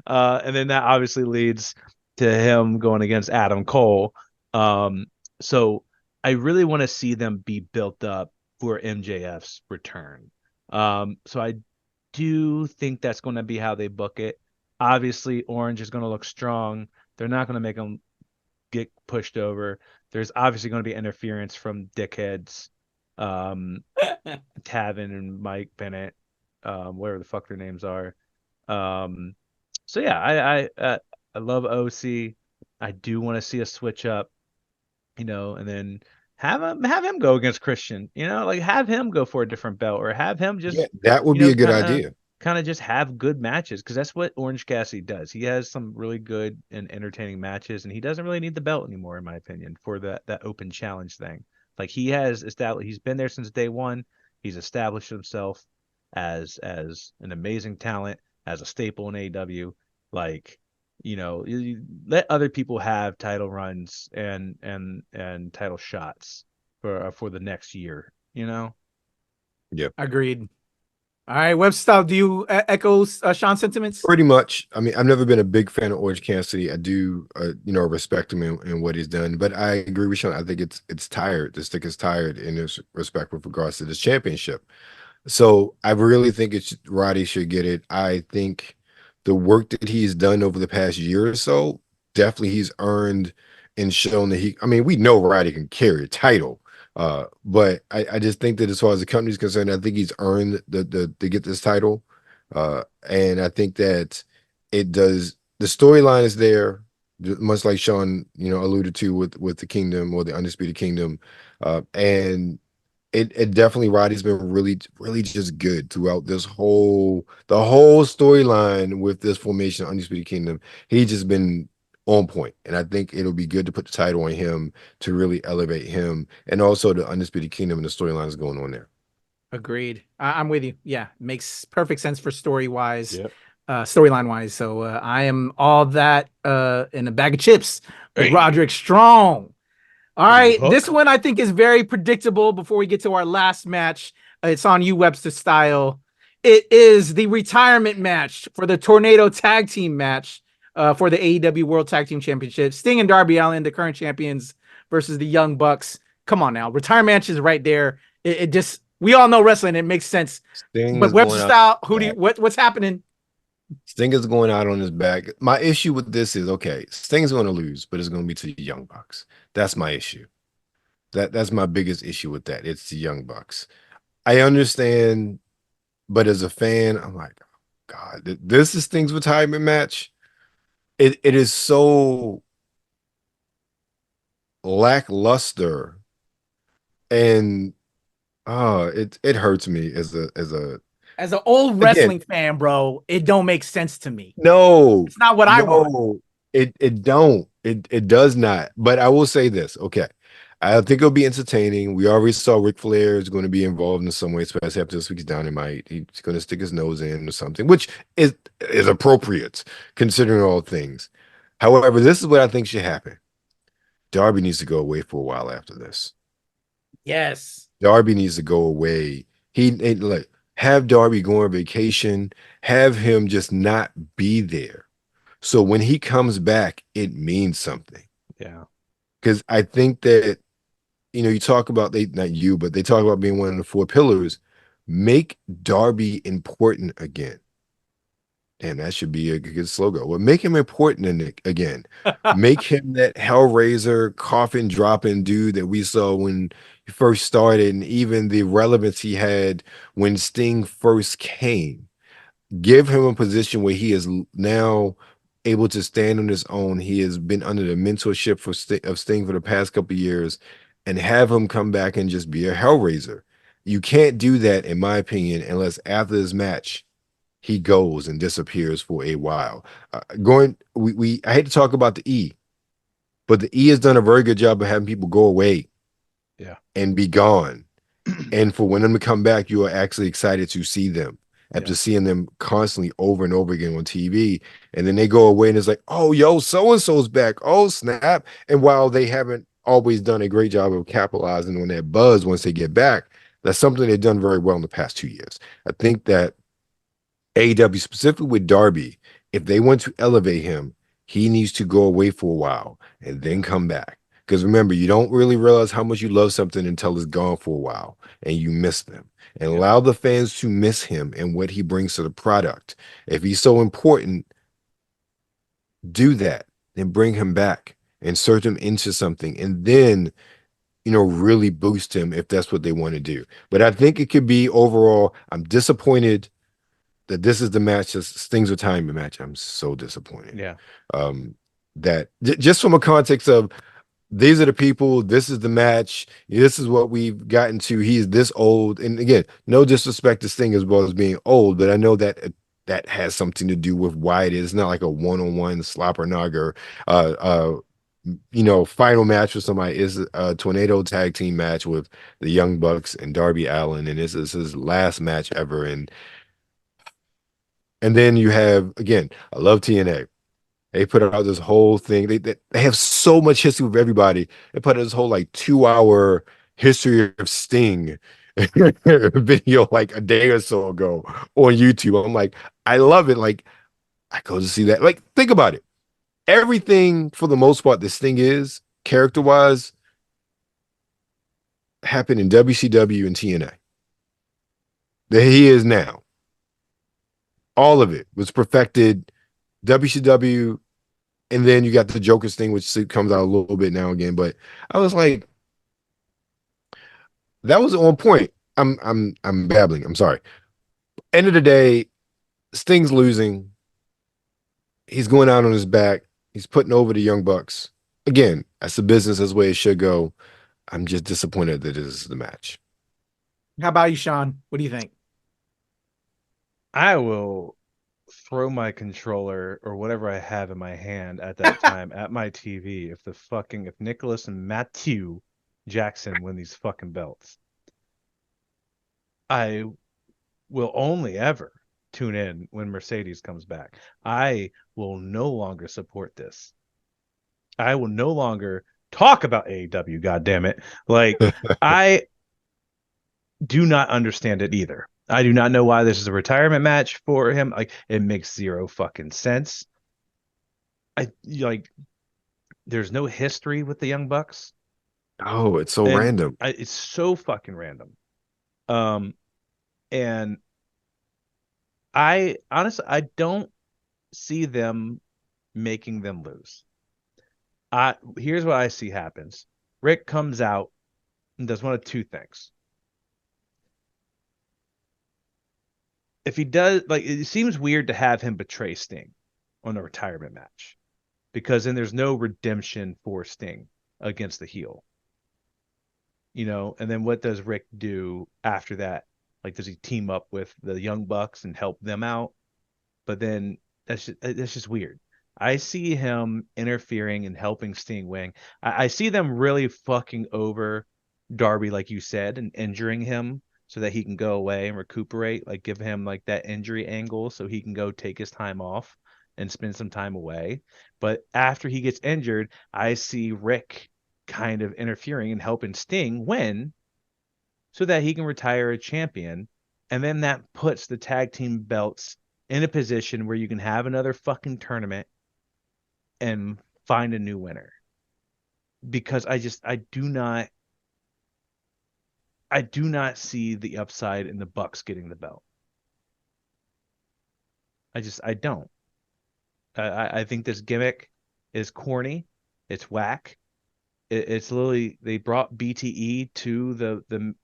And then that obviously leads to him going against Adam Cole. So I really want to see them be built up for MJF's return. So I do think that's going to be how they book it. Obviously, Orange is going to look strong. They're not going to make him get pushed over. There's obviously going to be interference from dickheads. Taven and Mike Bennett, whatever the fuck their names are. So yeah, I love OC. I do want to see a switch up, you know, and then have him go against Christian, you know, like have him go for a different belt, or have him just that would be a good idea. Kind of just have good matches, because that's what Orange Cassidy does. He has some really good and entertaining matches, and he doesn't really need the belt anymore, in my opinion, for that open challenge thing. Like, he has established, he's been there since day one. He's established himself as an amazing talent, as a staple in AEW. Like, you know, you let other people have title runs and title shots for the next year, you know? Yep. Agreed. All right, Webstyle, do you echo Sean's sentiments? Pretty much. I mean, I've never been a big fan of Orange Cassidy. I do, respect him and what he's done. But I agree with Sean. I think it's tired. The stick is tired in this respect with regards to this championship. So I really think Roddy should get it. I think the work that he's done over the past year or so, definitely he's earned and shown that we know Roddy can carry a title. But I just think that as far as the company's concerned, I think he's earned to get this title. And I think that it does. The storyline is there, much like Sean, alluded to with the Kingdom, or the Undisputed Kingdom. And it definitely, Roddy's been really, really just good throughout the whole storyline with this formation of Undisputed Kingdom. He's just been on point, and I think it'll be good to put the title on him to really elevate him, and also the Undisputed Kingdom and the storylines going on there. Agreed. I'm with you. Yeah, makes perfect sense for storyline-wise. So I am all that in a bag of chips with Roderick Strong. All right, this one I think is very predictable. Before we get to our last match, it's on you, Webster Style. It is the retirement match for the Tornado Tag Team match for the AEW World Tag Team Championship. Sting and Darby Allin, the current champions, versus the Young Bucks. Come on now, retirement match is right there. It just, we all know wrestling. It makes sense. But Webster Style, what's happening? Sting is going out on his back. My issue with this is, okay, Sting's going to lose, but it's going to be to the Young Bucks. That's my issue. That's my biggest issue with that. It's the Young Bucks. I understand, but as a fan, I'm like, oh, God, this is Sting's retirement match. It is so lackluster, and it hurts me as a As an old wrestling fan, bro, it don't make sense to me. No, it's not what I want. It does not. But I will say this. Okay. I think it'll be entertaining. We already saw Ric Flair is going to be involved in some way, especially after this week's Dynamite. He's going to stick his nose in or something, which is appropriate considering all things. However, this is what I think should happen. Darby needs to go away for a while after this. Yes. Darby needs to go away. Like, have Darby go on vacation, have him just not be there. So when he comes back, it means something. Yeah. Because I think that, you talk about, not you, but they talk about being one of the 4 pillars. Make Darby important again. And that should be a good slogan. Well, make him important again. Make him that Hellraiser, coffin dropping dude that we saw when he first started, and even the relevance he had when Sting first came. Give him a position where he is now able to stand on his own. He has been under the mentorship of Sting for the past couple of years, and have him come back and just be a Hellraiser. You can't do that, in my opinion, unless after this match he goes and disappears for a while. I hate to talk about the E, but the E has done a very good job of having people go away, and be gone, and for when them to come back, you are actually excited to see them after seeing them constantly over and over again on TV, and then they go away and it's like, oh, yo, so and so's back. Oh, snap! And while they haven't always done a great job of capitalizing on that buzz once they get back, that's something they've done very well in the past 2 years. I think that AEW, specifically with Darby, if they want to elevate him, he needs to go away for a while and then come back. Because remember, you don't really realize how much you love something until it's gone for a while and you miss them. And allow the fans to miss him and what he brings to the product. If he's so important, do that. Then bring him back, insert him into something, and then really boost him if that's what they want to do. But I think it could be overall, I'm disappointed that this is the match, Sting's retirement match. I'm so disappointed. Yeah. That just from a context of, these are the people, this is the match, this is what we've gotten to. He's this old. And again, no disrespect to Sting as well as being old, but I know that that has something to do with why it is. It's not like a one-on-one slobber knocker. Final match with somebody is a tornado tag team match with the Young Bucks and Darby Allin, and this is his last match ever. And then you have, again, I love TNA. They put out this whole thing. They have so much history with everybody. They put out this whole 2-hour history of Sting video a day or so ago on YouTube. I'm like, I love it. I go to see that. Think about it. Everything for the most part this Sting is, character-wise, happened in WCW and TNA. That he is now. All of it was perfected WCW, and then you got the Joker's thing, which comes out a little bit now and again. But I was like, that was on point. I'm babbling. I'm sorry. End of the day, Sting's losing. He's going out on his back. He's putting over the Young Bucks. Again, that's the business. That's the way it should go. I'm just disappointed that this is the match. How about you, Sean? What do you think? I will throw my controller or whatever I have in my hand at that time at my TV if Nicholas and Matthew Jackson win these fucking belts. I will only ever tune in when Mercedes comes back. I will no longer support this. I will no longer talk about AEW, goddammit. I do not understand it either. I do not know why this is a retirement match for him. It makes zero fucking sense. There's no history with the Young Bucks. Oh, it's so random. It's so fucking random. And I honestly, I don't see them making them lose. Here's what I see happens. Rick comes out and does one of two things. If he does, it seems weird to have him betray Sting on a retirement match, because then there's no redemption for Sting against the heel. And then what does Rick do after that? Like, does he team up with the Young Bucks and help them out? But then that's just weird. I see him interfering and helping Sting win. I see them really fucking over Darby, like you said, and injuring him so that he can go away and recuperate, like give him like that injury angle so he can go take his time off and spend some time away. But after he gets injured, I see Rick kind of interfering and helping Sting win so that he can retire a champion. And then that puts the tag team belts in a position where you can have another fucking tournament and find a new winner. Because I do not see the upside in the Bucks getting the belt. I don't. I think this gimmick is corny. It's whack. It's literally, they brought BTE to the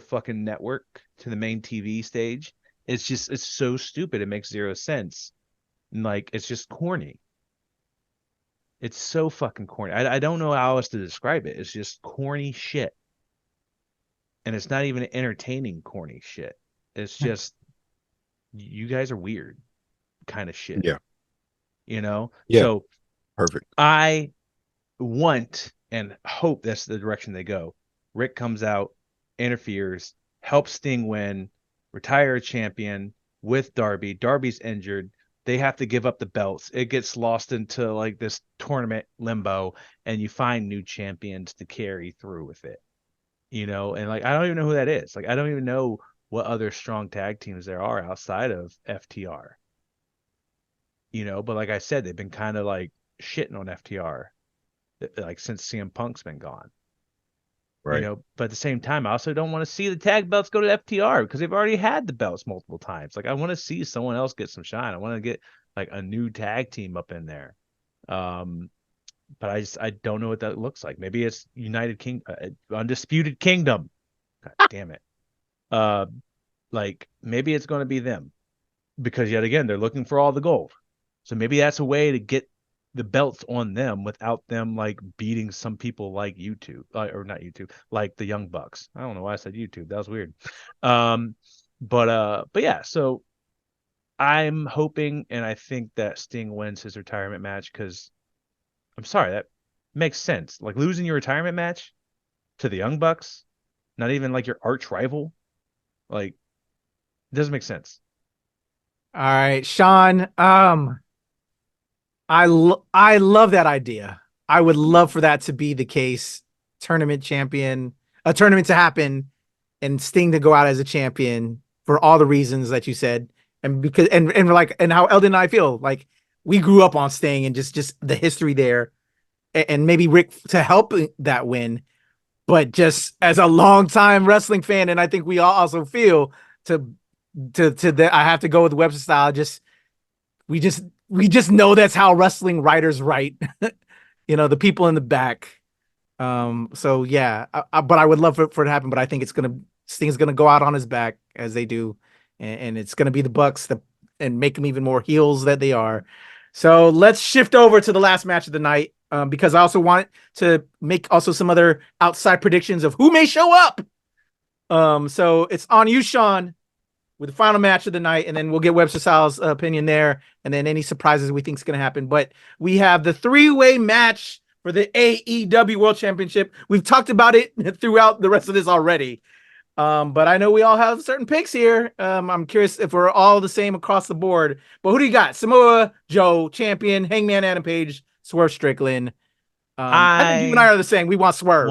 fucking network, to the main TV stage. It's so stupid. It makes zero sense. Like, it's just corny. It's so fucking corny. I don't know how else to describe it. It's just corny shit. And it's not even entertaining corny shit. It's just, you guys are weird kind of shit. Yeah. You know? Yeah. So Perfect. I want and hope that's the direction they go. Rick comes out, interferes, helps Sting win, retire a champion with Darby. Darby's injured. They have to give up the belts. It gets lost into like this tournament limbo, and you find new champions to carry through with it. You know, and like, I don't even know who that is. Like, I don't even know what other strong tag teams there are outside of FTR. You know, but like I said, they've been kind of like shitting on FTR, like since CM Punk's been gone. Right. You know, but at the same time, I also don't want to see the tag belts go to FTR because they've already had the belts multiple times. Like, I want to see someone else get some shine. I want to get like a new tag team up in there. But I don't know what that looks like. Maybe it's Undisputed Kingdom. God damn it. Like, maybe it's going to be them because yet again, they're looking for all the gold. So maybe that's a way to get the belts on them without them like beating some people like YouTube, or not YouTube, like the Young Bucks. I don't know why I said YouTube. That was weird. But yeah, so I'm hoping, and I think that Sting wins his retirement match because I'm sorry, that makes sense. Like, losing your retirement match to the Young Bucks, not even like your arch rival, like, it doesn't make sense. All right, Sean. I love that idea. I would love for that to be the case. Tournament champion, a tournament to happen, and Sting to go out as a champion for all the reasons that you said, and because and how Eldon and I feel like we grew up on Sting and just the history there, and maybe Rick to help that win, but just as a longtime wrestling fan, and I think we all also feel to that I have to go with Webster style. We just know that's how wrestling writers write. You know, the people in the back. So yeah, but I would love for it to happen. But I think Sting's gonna go out on his back as they do, and it's gonna be the Bucks and make them even more heels that they are. So let's shift over to the last match of the night, because I also want to make also some other outside predictions of who may show up. So it's on you, Sean, with the final match of the night, and then we'll get Webster Styles' opinion there, and then any surprises we think is going to happen. But we have the three-way match for the AEW World Championship. We've talked about it throughout the rest of this already, but I know we all have certain picks here. I'm curious if we're all the same across the board. But who do you got? Samoa Joe, champion, Hangman Adam Page, Swerve Strickland. I think you and I are the same. We want Swerve.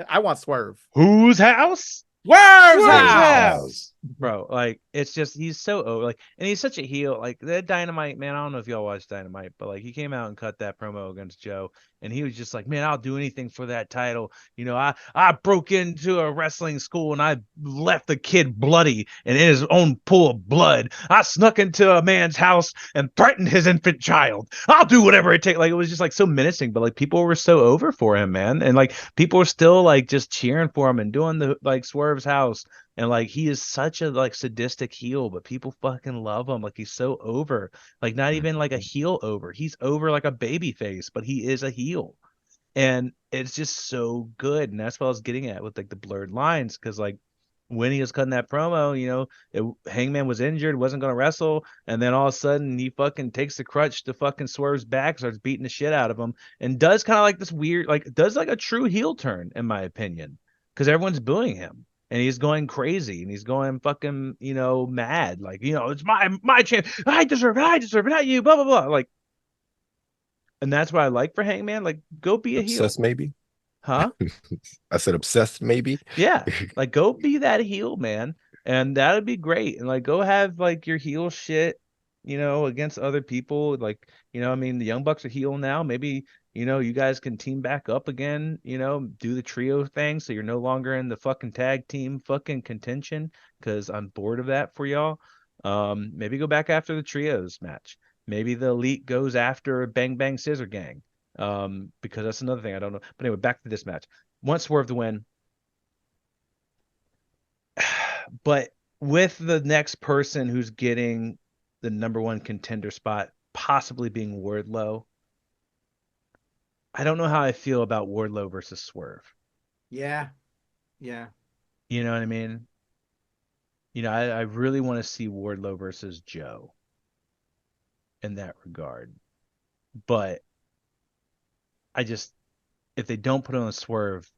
I want Swerve. Whose house? Swerve's house. Bro, like, it's just, he's so over, like, and he's such a heel. Like, that Dynamite, man, I don't know if y'all watched Dynamite, but like, he came out and cut that promo against Joe, and he was just like, man, I'll do anything for that title. You know, I broke into a wrestling school and I left the kid bloody and in his own pool of blood. I snuck into a man's house and threatened his infant child. I'll do whatever it takes. Like, it was just like so menacing, but like, people were so over for him, man, and like, people were still like just cheering for him and doing the like Swerve's house. And like, he is such a like sadistic heel, but people fucking love him. Like, he's so over, like, not even like a heel over. He's over like a baby face, but he is a heel. And it's just so good. And that's what I was getting at with like the blurred lines. Cause like, when he was cutting that promo, Hangman was injured, wasn't going to wrestle, and then all of a sudden he fucking takes the crutch to fucking Swerve's back, starts beating the shit out of him, and does kind of like this weird, like does like a true heel turn, in my opinion, because everyone's booing him. And he's going crazy, and he's going fucking, mad. Like, it's my chance. I deserve it, not you, blah, blah, blah. Like, and that's what I like for Hangman. Like, go be a heel. Obsessed, maybe? Huh? I said obsessed, maybe? Yeah. Like, go be that heel, man. And that would be great. And, like, go have, like, your heel shit, against other people. Like, the Young Bucks are heel now. Maybe, you guys can team back up again, do the trio thing so you're no longer in the fucking tag team fucking contention, because I'm bored of that for y'all. Maybe go back after the trios match. Maybe the Elite goes after Bang Bang Scissor Gang, because that's another thing I don't know. But anyway, back to this match. Want Swerve to win. But with the next person who's getting the number one contender spot possibly being Wardlow, I don't know how I feel about Wardlow versus Swerve. Yeah. You know what I mean? I really want to see Wardlow versus Joe in that regard. But if they don't put on a Swerve,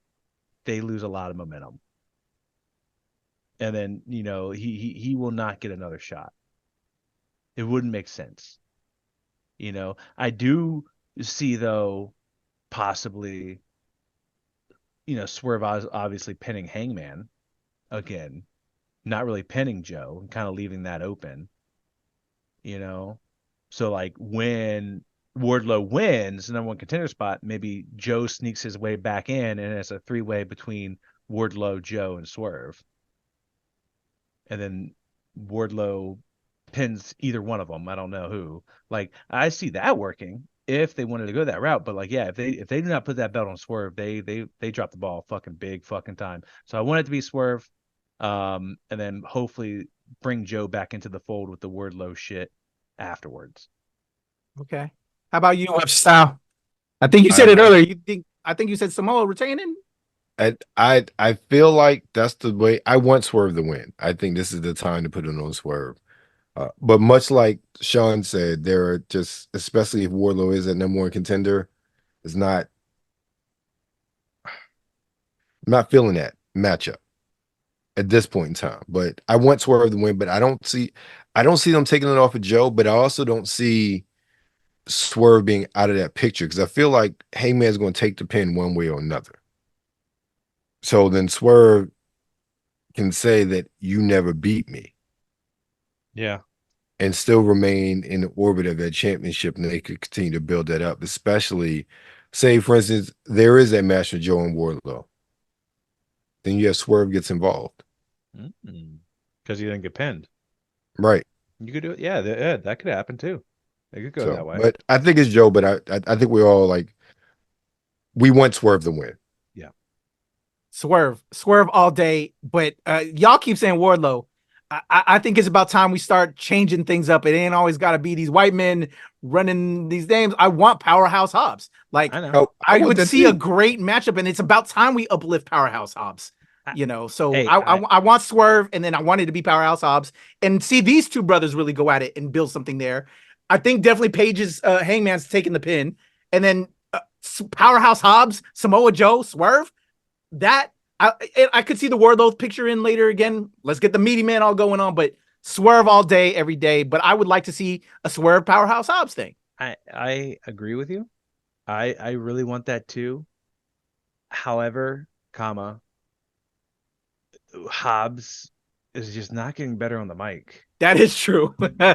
they lose a lot of momentum. And then, he will not get another shot. It wouldn't make sense. I do see, though, possibly, Swerve obviously pinning Hangman again, not really pinning Joe, and kind of leaving that open, so like when Wardlow wins the number one contender spot, maybe Joe sneaks his way back in, and it's a 3-way between Wardlow, Joe, and Swerve, and then Wardlow pins either one of them. I don't know who. Like, I see that working if they wanted to go that route. But like, yeah, if they do not put that belt on Swerve, they drop the ball fucking big fucking time. So I want it to be Swerve, and then hopefully bring Joe back into the fold with the Wardlow shit afterwards. Okay. How about you, Style? I think you said it earlier. I think you said Samoa retaining. I feel like that's the way. I want Swerve to win. I think this is the time to put it on Swerve. But much like Sean said, there are just, especially if Wardlow is a number one contender, is not. I'm not feeling that matchup at this point in time. But I want Swerve to win. But I don't see them taking it off of Joe. But I also don't see Swerve being out of that picture, because I feel like Hangman's going to take the pin one way or another. So then Swerve can say that you never beat me. Yeah. And still remain in the orbit of that championship, and they could continue to build that up, especially, say, for instance, there is that match with Joe and Wardlow. Then you have Swerve gets involved. Because he didn't get pinned. Right. You could do it. Yeah, that could happen too. They could go that way. But I think it's Joe, but I think we're all like, we want Swerve to win. Yeah. Swerve all day. But y'all keep saying Wardlow. I think it's about time we start changing things up. It ain't always got to be these white men running these names. I want Powerhouse Hobbs. Like, I would see a great matchup, and it's about time we uplift Powerhouse Hobbs. So I want Swerve, and then I want it to be Powerhouse Hobbs, and see these two brothers really go at it and build something there. I think definitely Paige's Hangman's taking the pin, and then Powerhouse Hobbs, Samoa Joe, Swerve. That I could see the Wardlow picture in later again. Let's get the meaty man all going on, but Swerve all day, every day. But I would like to see a Swerve Powerhouse Hobbs thing. I agree with you. I really want that too. However, Hobbs is just not getting better on the mic. That is true.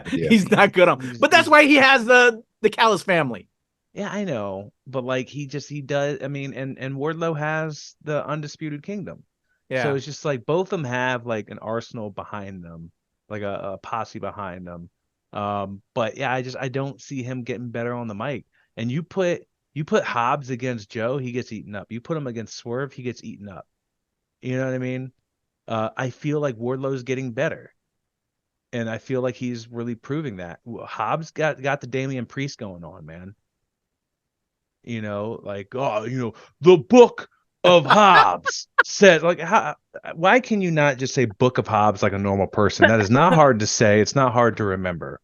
He's not good on, but that's why he has the Callis family. Yeah, I know, but like he does. I mean, and Wardlow has the Undisputed Kingdom. Yeah. So it's just like both of them have like an arsenal behind them, like a posse behind them. But yeah, I don't see him getting better on the mic. And you put Hobbs against Joe, he gets eaten up. You put him against Swerve, he gets eaten up. You know what I mean? I feel like Wardlow's getting better. And I feel like he's really proving that. Hobbs got the Damian Priest going on, man. The book of Hobbs said, like, why can you not just say Book of Hobbs like a normal person? That is not hard to say. It's not hard to remember.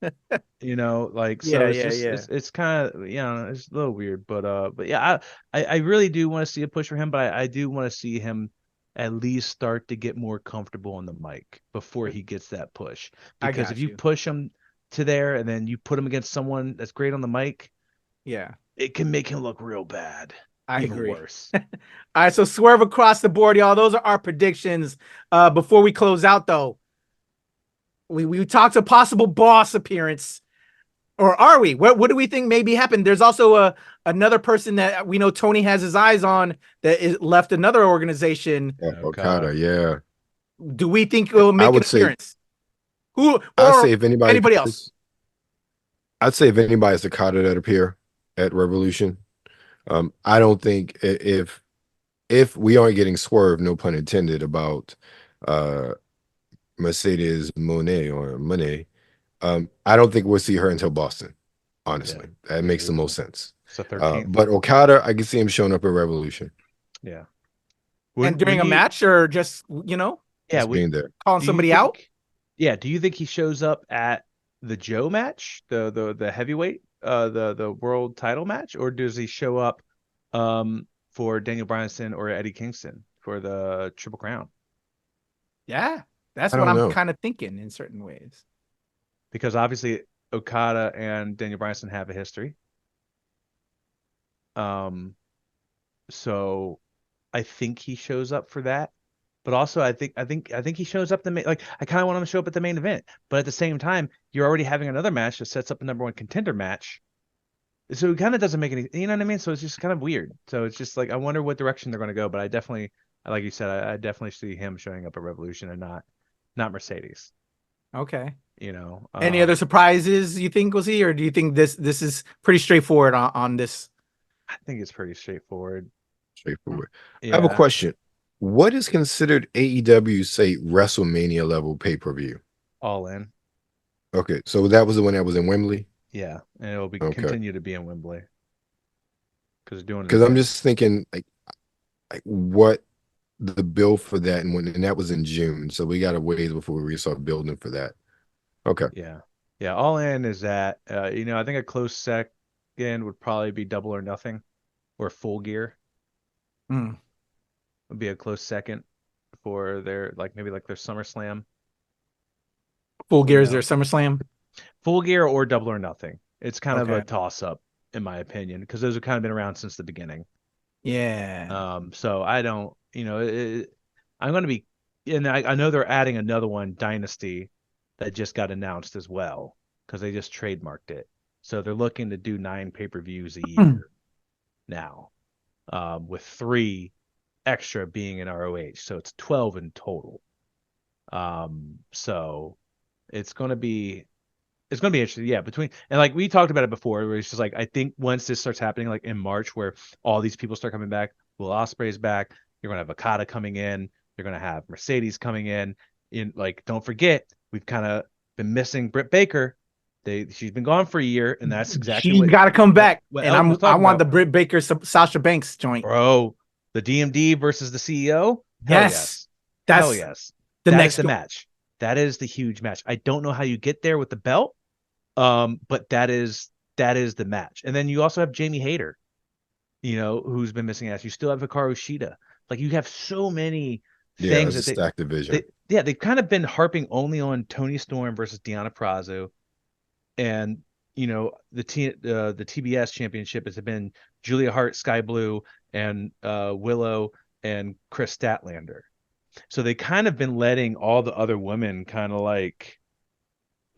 Like, so it's kind of, it's a little weird, but yeah, I really do want to see a push for him, but I do want to see him at least start to get more comfortable on the mic before he gets that push. Because if you push him to there and then you put him against someone that's great on the mic, it can make him look real bad. I Even agree. Worse. All right, so swerve across the board, y'all. Those are our predictions. Before we close out, though, we talked a possible boss appearance, or are we? What do we think maybe happened? There's also another person that we know Tony has his eyes on that left another organization. Okada, yeah. Do we think it will make an appearance? Who? Or I'd say if anybody else? I'd say if anybody's Okada that appear at Revolution. I don't think if we aren't getting swerved, no pun intended, about Mercedes Moné, I don't think we'll see her until Boston. Honestly, that makes the most sense. So 13th. But Okada, I can see him showing up at Revolution. Yeah. And during a match, or just just being there, calling somebody out. Yeah. Do you think he shows up at the Joe match, the heavyweight, the world title match, or does he show up for Daniel Bryanson or Eddie Kingston for the Triple Crown? Yeah, that's what I'm kind of thinking in certain ways. Because obviously Okada and Daniel Bryanson have a history. So I think he shows up for that. But also I think he shows up I kind of want him to show up at the main event. But at the same time, you're already having another match that sets up the number one contender match. So it kind of doesn't make any, you know what I mean? So it's just kind of weird. So it's just like, I wonder what direction they're going to go. But I definitely, like you said, I definitely see him showing up at Revolution and not Mercedes. Okay. Any other surprises you think we'll see, or do you think this is pretty straightforward on this? I think it's pretty straightforward. Yeah. I have a question. What is considered AEW, say, WrestleMania level pay-per-view? All In. Okay, so that was the one that was in Wembley? Yeah, and it'll continue to be in Wembley. Because I'm just thinking, like what the bill for that, and that was in June, so we got to wait before we start building for that. Okay. Yeah. All In is that. I think a close second would probably be Double or Nothing, or Full Gear. Would be a close second for their maybe their SummerSlam. Full Gear is their SummerSlam. Full Gear or Double or Nothing. It's kind of a toss up, in my opinion, because those have kind of been around since the beginning. Yeah. So I don't. I'm going to be, and I know they're adding another one, Dynasty, that just got announced as well, because they just trademarked it. So they're looking to do 9 pay-per-views a year now, with 3 extra being in ROH. So it's 12 in total. So it's going to be interesting. Yeah. And we talked about it before, where it's just I think once this starts happening, in March, where all these people start coming back, Will Ospreay's back, you're going to have Okada coming in, you're going to have Mercedes coming in, don't forget, we've kind of been missing Britt Baker. She's been gone for a year, and that's exactly she's got to come back. And I want the Britt Baker Sasha Banks joint, bro. The DMD versus the CEO. Yes. Hell yes. The next match. That is the huge match. I don't know how you get there with the belt, but that is the match. And then you also have Jamie Hayter, who's been missing out. You still have Hikaru Shida. You have so many things. It's a stacked division. They've kind of been harping only on Toni Storm versus Deonna Purrazzo, and the TBS championship has been Julia Hart, Sky Blue, and Willow and Chris Statlander. So they kind of been letting all the other women kind of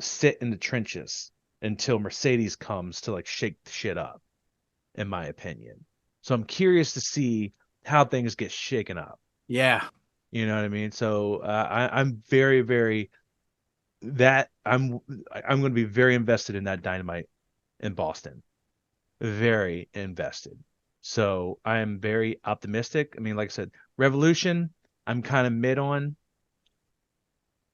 sit in the trenches until Mercedes comes to shake the shit up, in my opinion. So I'm curious to see how things get shaken up. Yeah. You know what I mean? So I'm very, very I'm going to be very invested in that Dynamite in Boston. Very invested. So I am very optimistic. I mean, like I said, Revolution, I'm kind of mid on.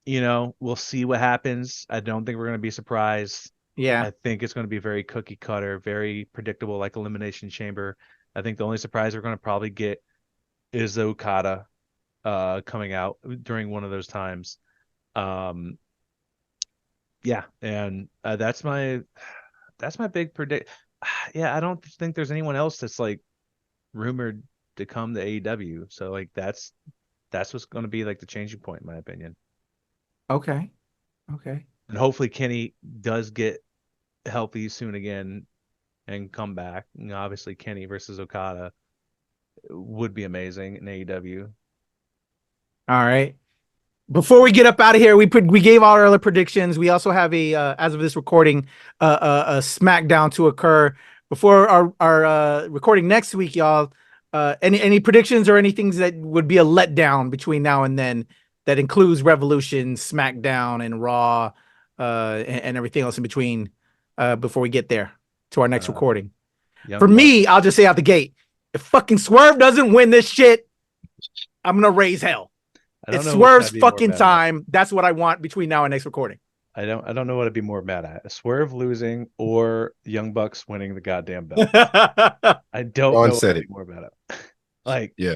We'll see what happens. I don't think we're going to be surprised. Yeah. I think it's going to be very cookie cutter, very predictable, like Elimination Chamber. I think the only surprise we're going to probably get is Okada coming out during one of those times. Yeah, and that's my big predict. Yeah, I don't think there's anyone else that's like rumored to come to AEW. So like that's what's going to be like the changing point in my opinion. Okay. And hopefully Kenny does get healthy soon again and come back. You know, obviously Kenny versus Okada would be amazing in AEW. All right. Before we get up out of here, we gave all our other predictions. We also have a as of this recording, a SmackDown to occur before our recording next week, y'all. Any predictions or anything that would be a letdown between now and then that includes Revolution, SmackDown, and Raw, and everything else in between before we get there to our next recording. For me, I'll just say out the gate, if fucking Swerve doesn't win this shit, I'm gonna raise hell. It's Swerve's fucking time. That's what I want between now and next recording. I don't know what I'd be more mad at. Swerve losing or Young Bucks winning the goddamn belt. I don't know what I'd be more mad at. Like, yeah.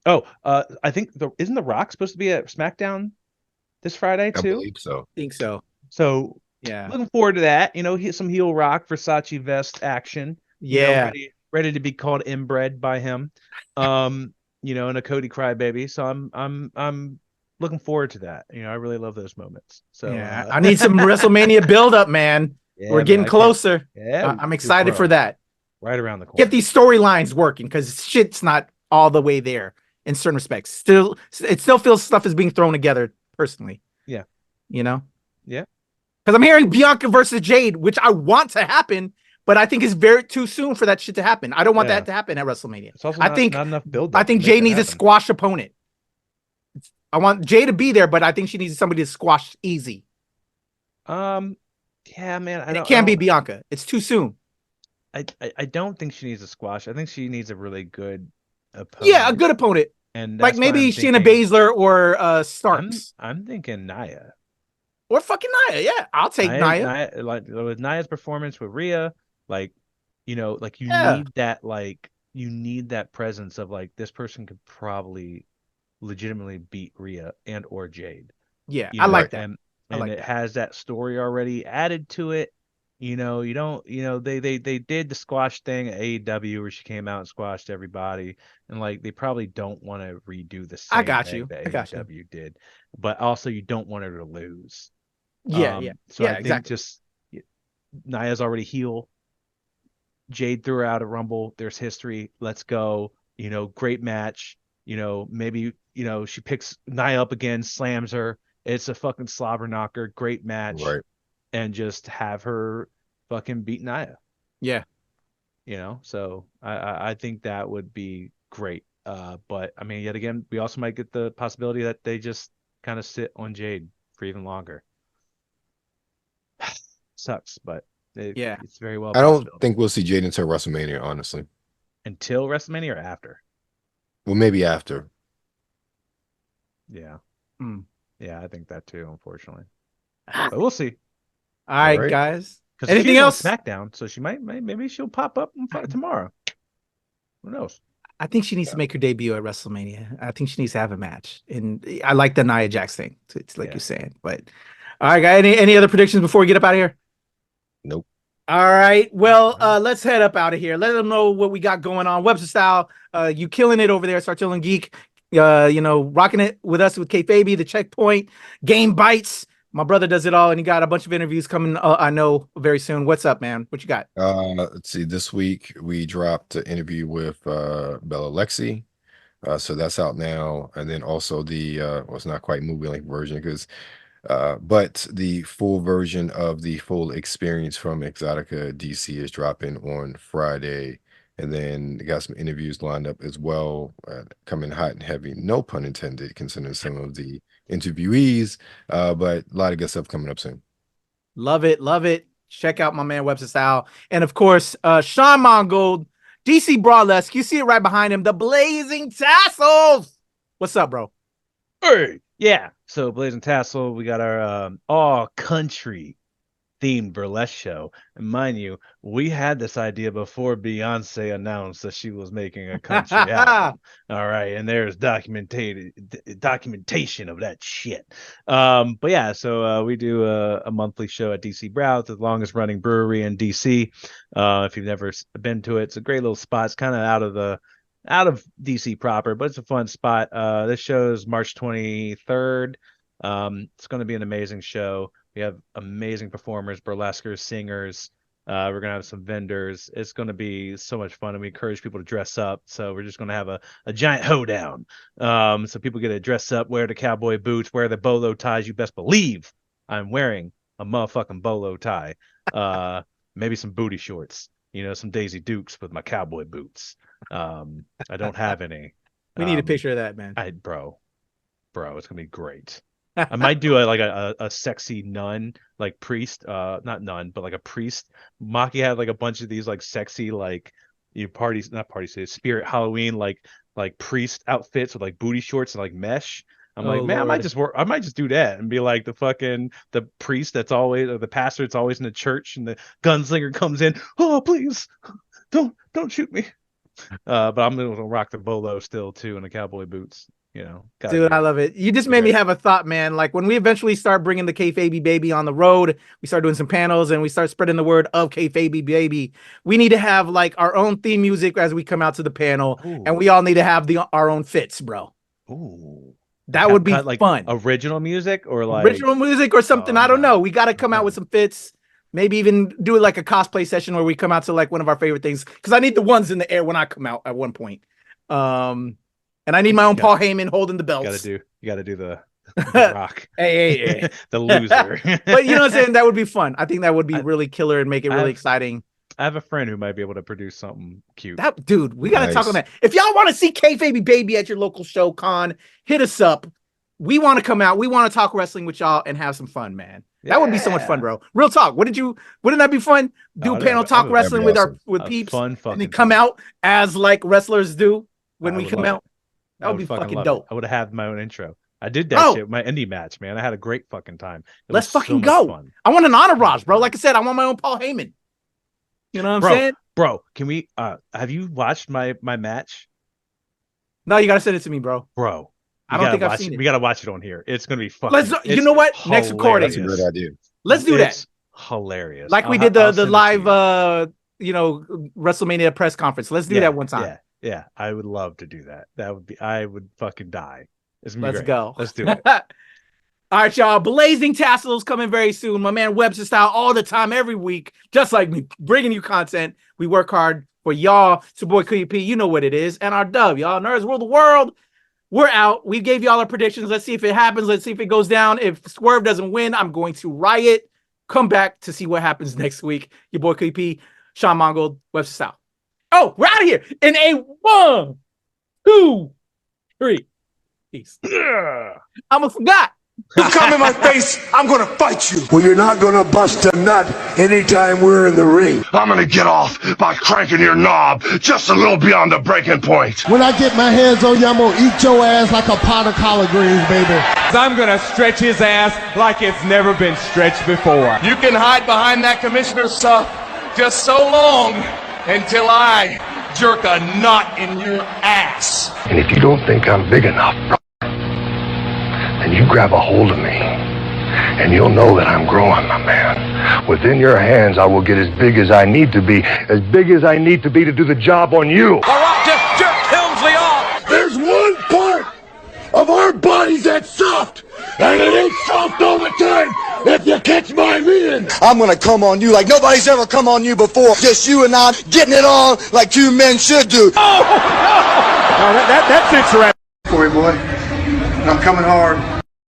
Oh, I think isn't The Rock supposed to be at SmackDown this Friday too? I believe so. Think so. So yeah, looking forward to that. You know, some heel Rock Versace vest action. Yeah, you know, ready to be called inbred by him. You know, and a Cody crybaby. So I'm looking forward to that. You know, I really love those moments. So yeah, I need some WrestleMania build up, man. Yeah, we're getting closer. Yeah, I'm excited for that. Right around the corner. Get these storylines working because shit's not all the way there in certain respects. It still feels stuff is being thrown together personally. Yeah. You know? Yeah. Because I'm hearing Bianca versus Jade, which I want to happen, but I think it's very too soon for that shit to happen. I don't want that to happen at WrestleMania. It's also not enough build. I think Jade needs a squash opponent. I want Jay to be there, but I think she needs somebody to squash easy. Yeah, man. It can't be Bianca. It's too soon. I don't think she needs a squash. I think she needs a really good opponent. Yeah, a good opponent. And like maybe Shayna Baszler or Starks. I'm thinking Nia. Or fucking Nia. Yeah, I'll take Nia. Like with Nia's performance with Rhea, like, you know, like you need that, like you need that presence of like this person could probably legitimately beat Rhea and or Jade. Yeah, I like that. And it has that story already added to it. You know, you don't, you know, they did the squash thing at AEW where she came out and squashed everybody, and like they probably don't want to redo the same thing that AEW did, but also you don't want her to lose. So I think just Nia's already heel. Jade threw her out of Rumble. There's history. Let's go. You know, great match. You know, maybe, you know, she picks Nia up again, slams her. It's a fucking slobber knocker. Great match. Right. And just have her fucking beat Nia. Yeah. You know, so I think that would be great. But I mean, yet again, we also might get the possibility that they just kind of sit on Jade for even longer. Sucks, but it's very well. I don't think we'll see Jade until WrestleMania, honestly. Until WrestleMania or after? Well, maybe after. Yeah. Yeah, I think that too, unfortunately. But we'll see. All right, guys. Anything else? SmackDown, so she maybe she'll pop up tomorrow. Who knows? I think she needs to make her debut at WrestleMania. I think she needs to have a match, and I like the Nia Jax thing. It's like you're saying, but all right, guys. Any other predictions before we get up out of here? Nope. All right. Well, let's head up out of here. Let them know what we got going on. Webster Style, you killing it over there, Sartillan Geek. You know, rocking it with us with KayFabey, the Checkpoint, Game Bites. My brother does it all, and he got a bunch of interviews coming. I know very soon. What's up, man? What you got? Let's see. This week we dropped an interview with Bella Lexi, so that's out now. And then also the it's not quite movie length version because, but the full version of the full experience from Exotica DC is dropping on Friday. And then got some interviews lined up as well, coming hot and heavy. No pun intended, considering some of the interviewees, but a lot of good stuff coming up soon. Love it, love it. Check out my man Webster Style, and of course, Sean Mongold, DC Brawlesque. You see it right behind him, the Blazing Tassels. What's up, bro? Hey, yeah. So Blazing Tassel, we got our all country themed burlesque show. And mind you, we had this idea before Beyonce announced that she was making a country album. All right, and there's documentation of that shit. But yeah, so we do a monthly show at DC Brow, the longest running brewery in DC. If you've never been to it, it's a great little spot. It's kind of out of DC proper, but it's a fun spot. This show is March 23rd. It's going to be an amazing show. We have amazing performers, burlesquers, singers. We're going to have some vendors. It's going to be so much fun, and we encourage people to dress up. So we're just going to have a giant hoedown. So people get to dress up, wear the cowboy boots, wear the bolo ties. You best believe I'm wearing a motherfucking bolo tie. Maybe some booty shorts, some Daisy Dukes with my cowboy boots. I don't have any. We need a picture of that, man. Bro, it's gonna be great. I might do a sexy nun, like priest, not nun, but like a priest. Maki had like a bunch of these like sexy spirit Halloween like priest outfits with like booty shorts and like mesh. I'm like, man, Lord. I might just do that and be like the priest that's always, or the pastor that's always in the church, and the gunslinger comes in. Oh, please, don't shoot me. But I'm gonna rock the bolo still too, and the cowboy boots. Dude, I love it. You just made me have a thought, man. Like when we eventually start bringing the KayFabeyBaby on the road, we start doing some panels and we start spreading the word of KayFabeyBaby. We need to have like our own theme music as we come out to the panel. Ooh. And we all need to have our own fits, bro. Ooh. That would be like fun. Original music or something. I don't know. We got to come out with some fits. Maybe even do it like a cosplay session where we come out to like one of our favorite things. Because I need the ones in the air when I come out at one point. And I need my own Paul Heyman holding the belts. You gotta do the rock. Hey. The loser. But you know what I'm saying? That would be fun. I think that would be really killer and make it really exciting. I have a friend who might be able to produce something cute. Dude, we gotta talk on that. If y'all want to see KayFabeyBaby at your local show con, hit us up. We want to come out. We want to talk wrestling with y'all and have some fun, man. Yeah. That would be so much fun, bro. Real talk. Wouldn't that be fun? Do a panel talk wrestling with peeps, and then come out as like wrestlers do when we come out. That would be fucking dope. I would have my own intro. I did that shit with my indie match, man. I had a great fucking time. Let's fucking go. Fun. I want an entourage, bro. Like I said, I want my own Paul Heyman. You know what I'm saying? Bro, can we have you watched my match? No, you gotta send it to me, bro. Bro. I don't think I've seen it. We gotta watch it on here. It's gonna be fucking. You know what? Hilarious. Next recording. That's a good idea. Let's do that. Hilarious. Like we did the live WrestleMania press conference. Let's do that one time. Yeah, I would love to do that. I would fucking die. Let's go. Let's do it. All right, y'all. Blazing Tassels coming very soon. My man Webster Style all the time, every week, just like me, bringing you content. We work hard for y'all. It's your boy Kuya P. You know what it is. NRW, y'all. Nerds rule the world. We're out. We gave y'all our predictions. Let's see if it happens. Let's see if it goes down. If Swerve doesn't win, I'm going to riot. Come back to see what happens next week. Your boy Kuya P. Sean Mongold, Webster Style. Oh, we're out of here in a 1, 2, 3. Peace. I almost forgot. You come in my face, I'm gonna fight you. Well, you're not gonna bust a nut anytime we're in the ring. I'm gonna get off by cranking your knob just a little beyond the breaking point. When I get my hands on you, I'm gonna eat your ass like a pot of collard greens, baby. I'm gonna stretch his ass like it's never been stretched before. You can hide behind that commissioner stuff just so long until I jerk a knot in your ass. And if you don't think I'm big enough, then you grab a hold of me, and you'll know that I'm growing, my man. Within your hands, I will get as big as I need to be to do the job on you. The Rock just jerked Helmsley off. There's one part of our bodies that's soft, and it ain't soft all the time, if you catch my meaning. I'm gonna come on you like nobody's ever come on you before. Just you and I getting it on like two men should do. Oh, no, that fits right. Boy, I'm coming hard.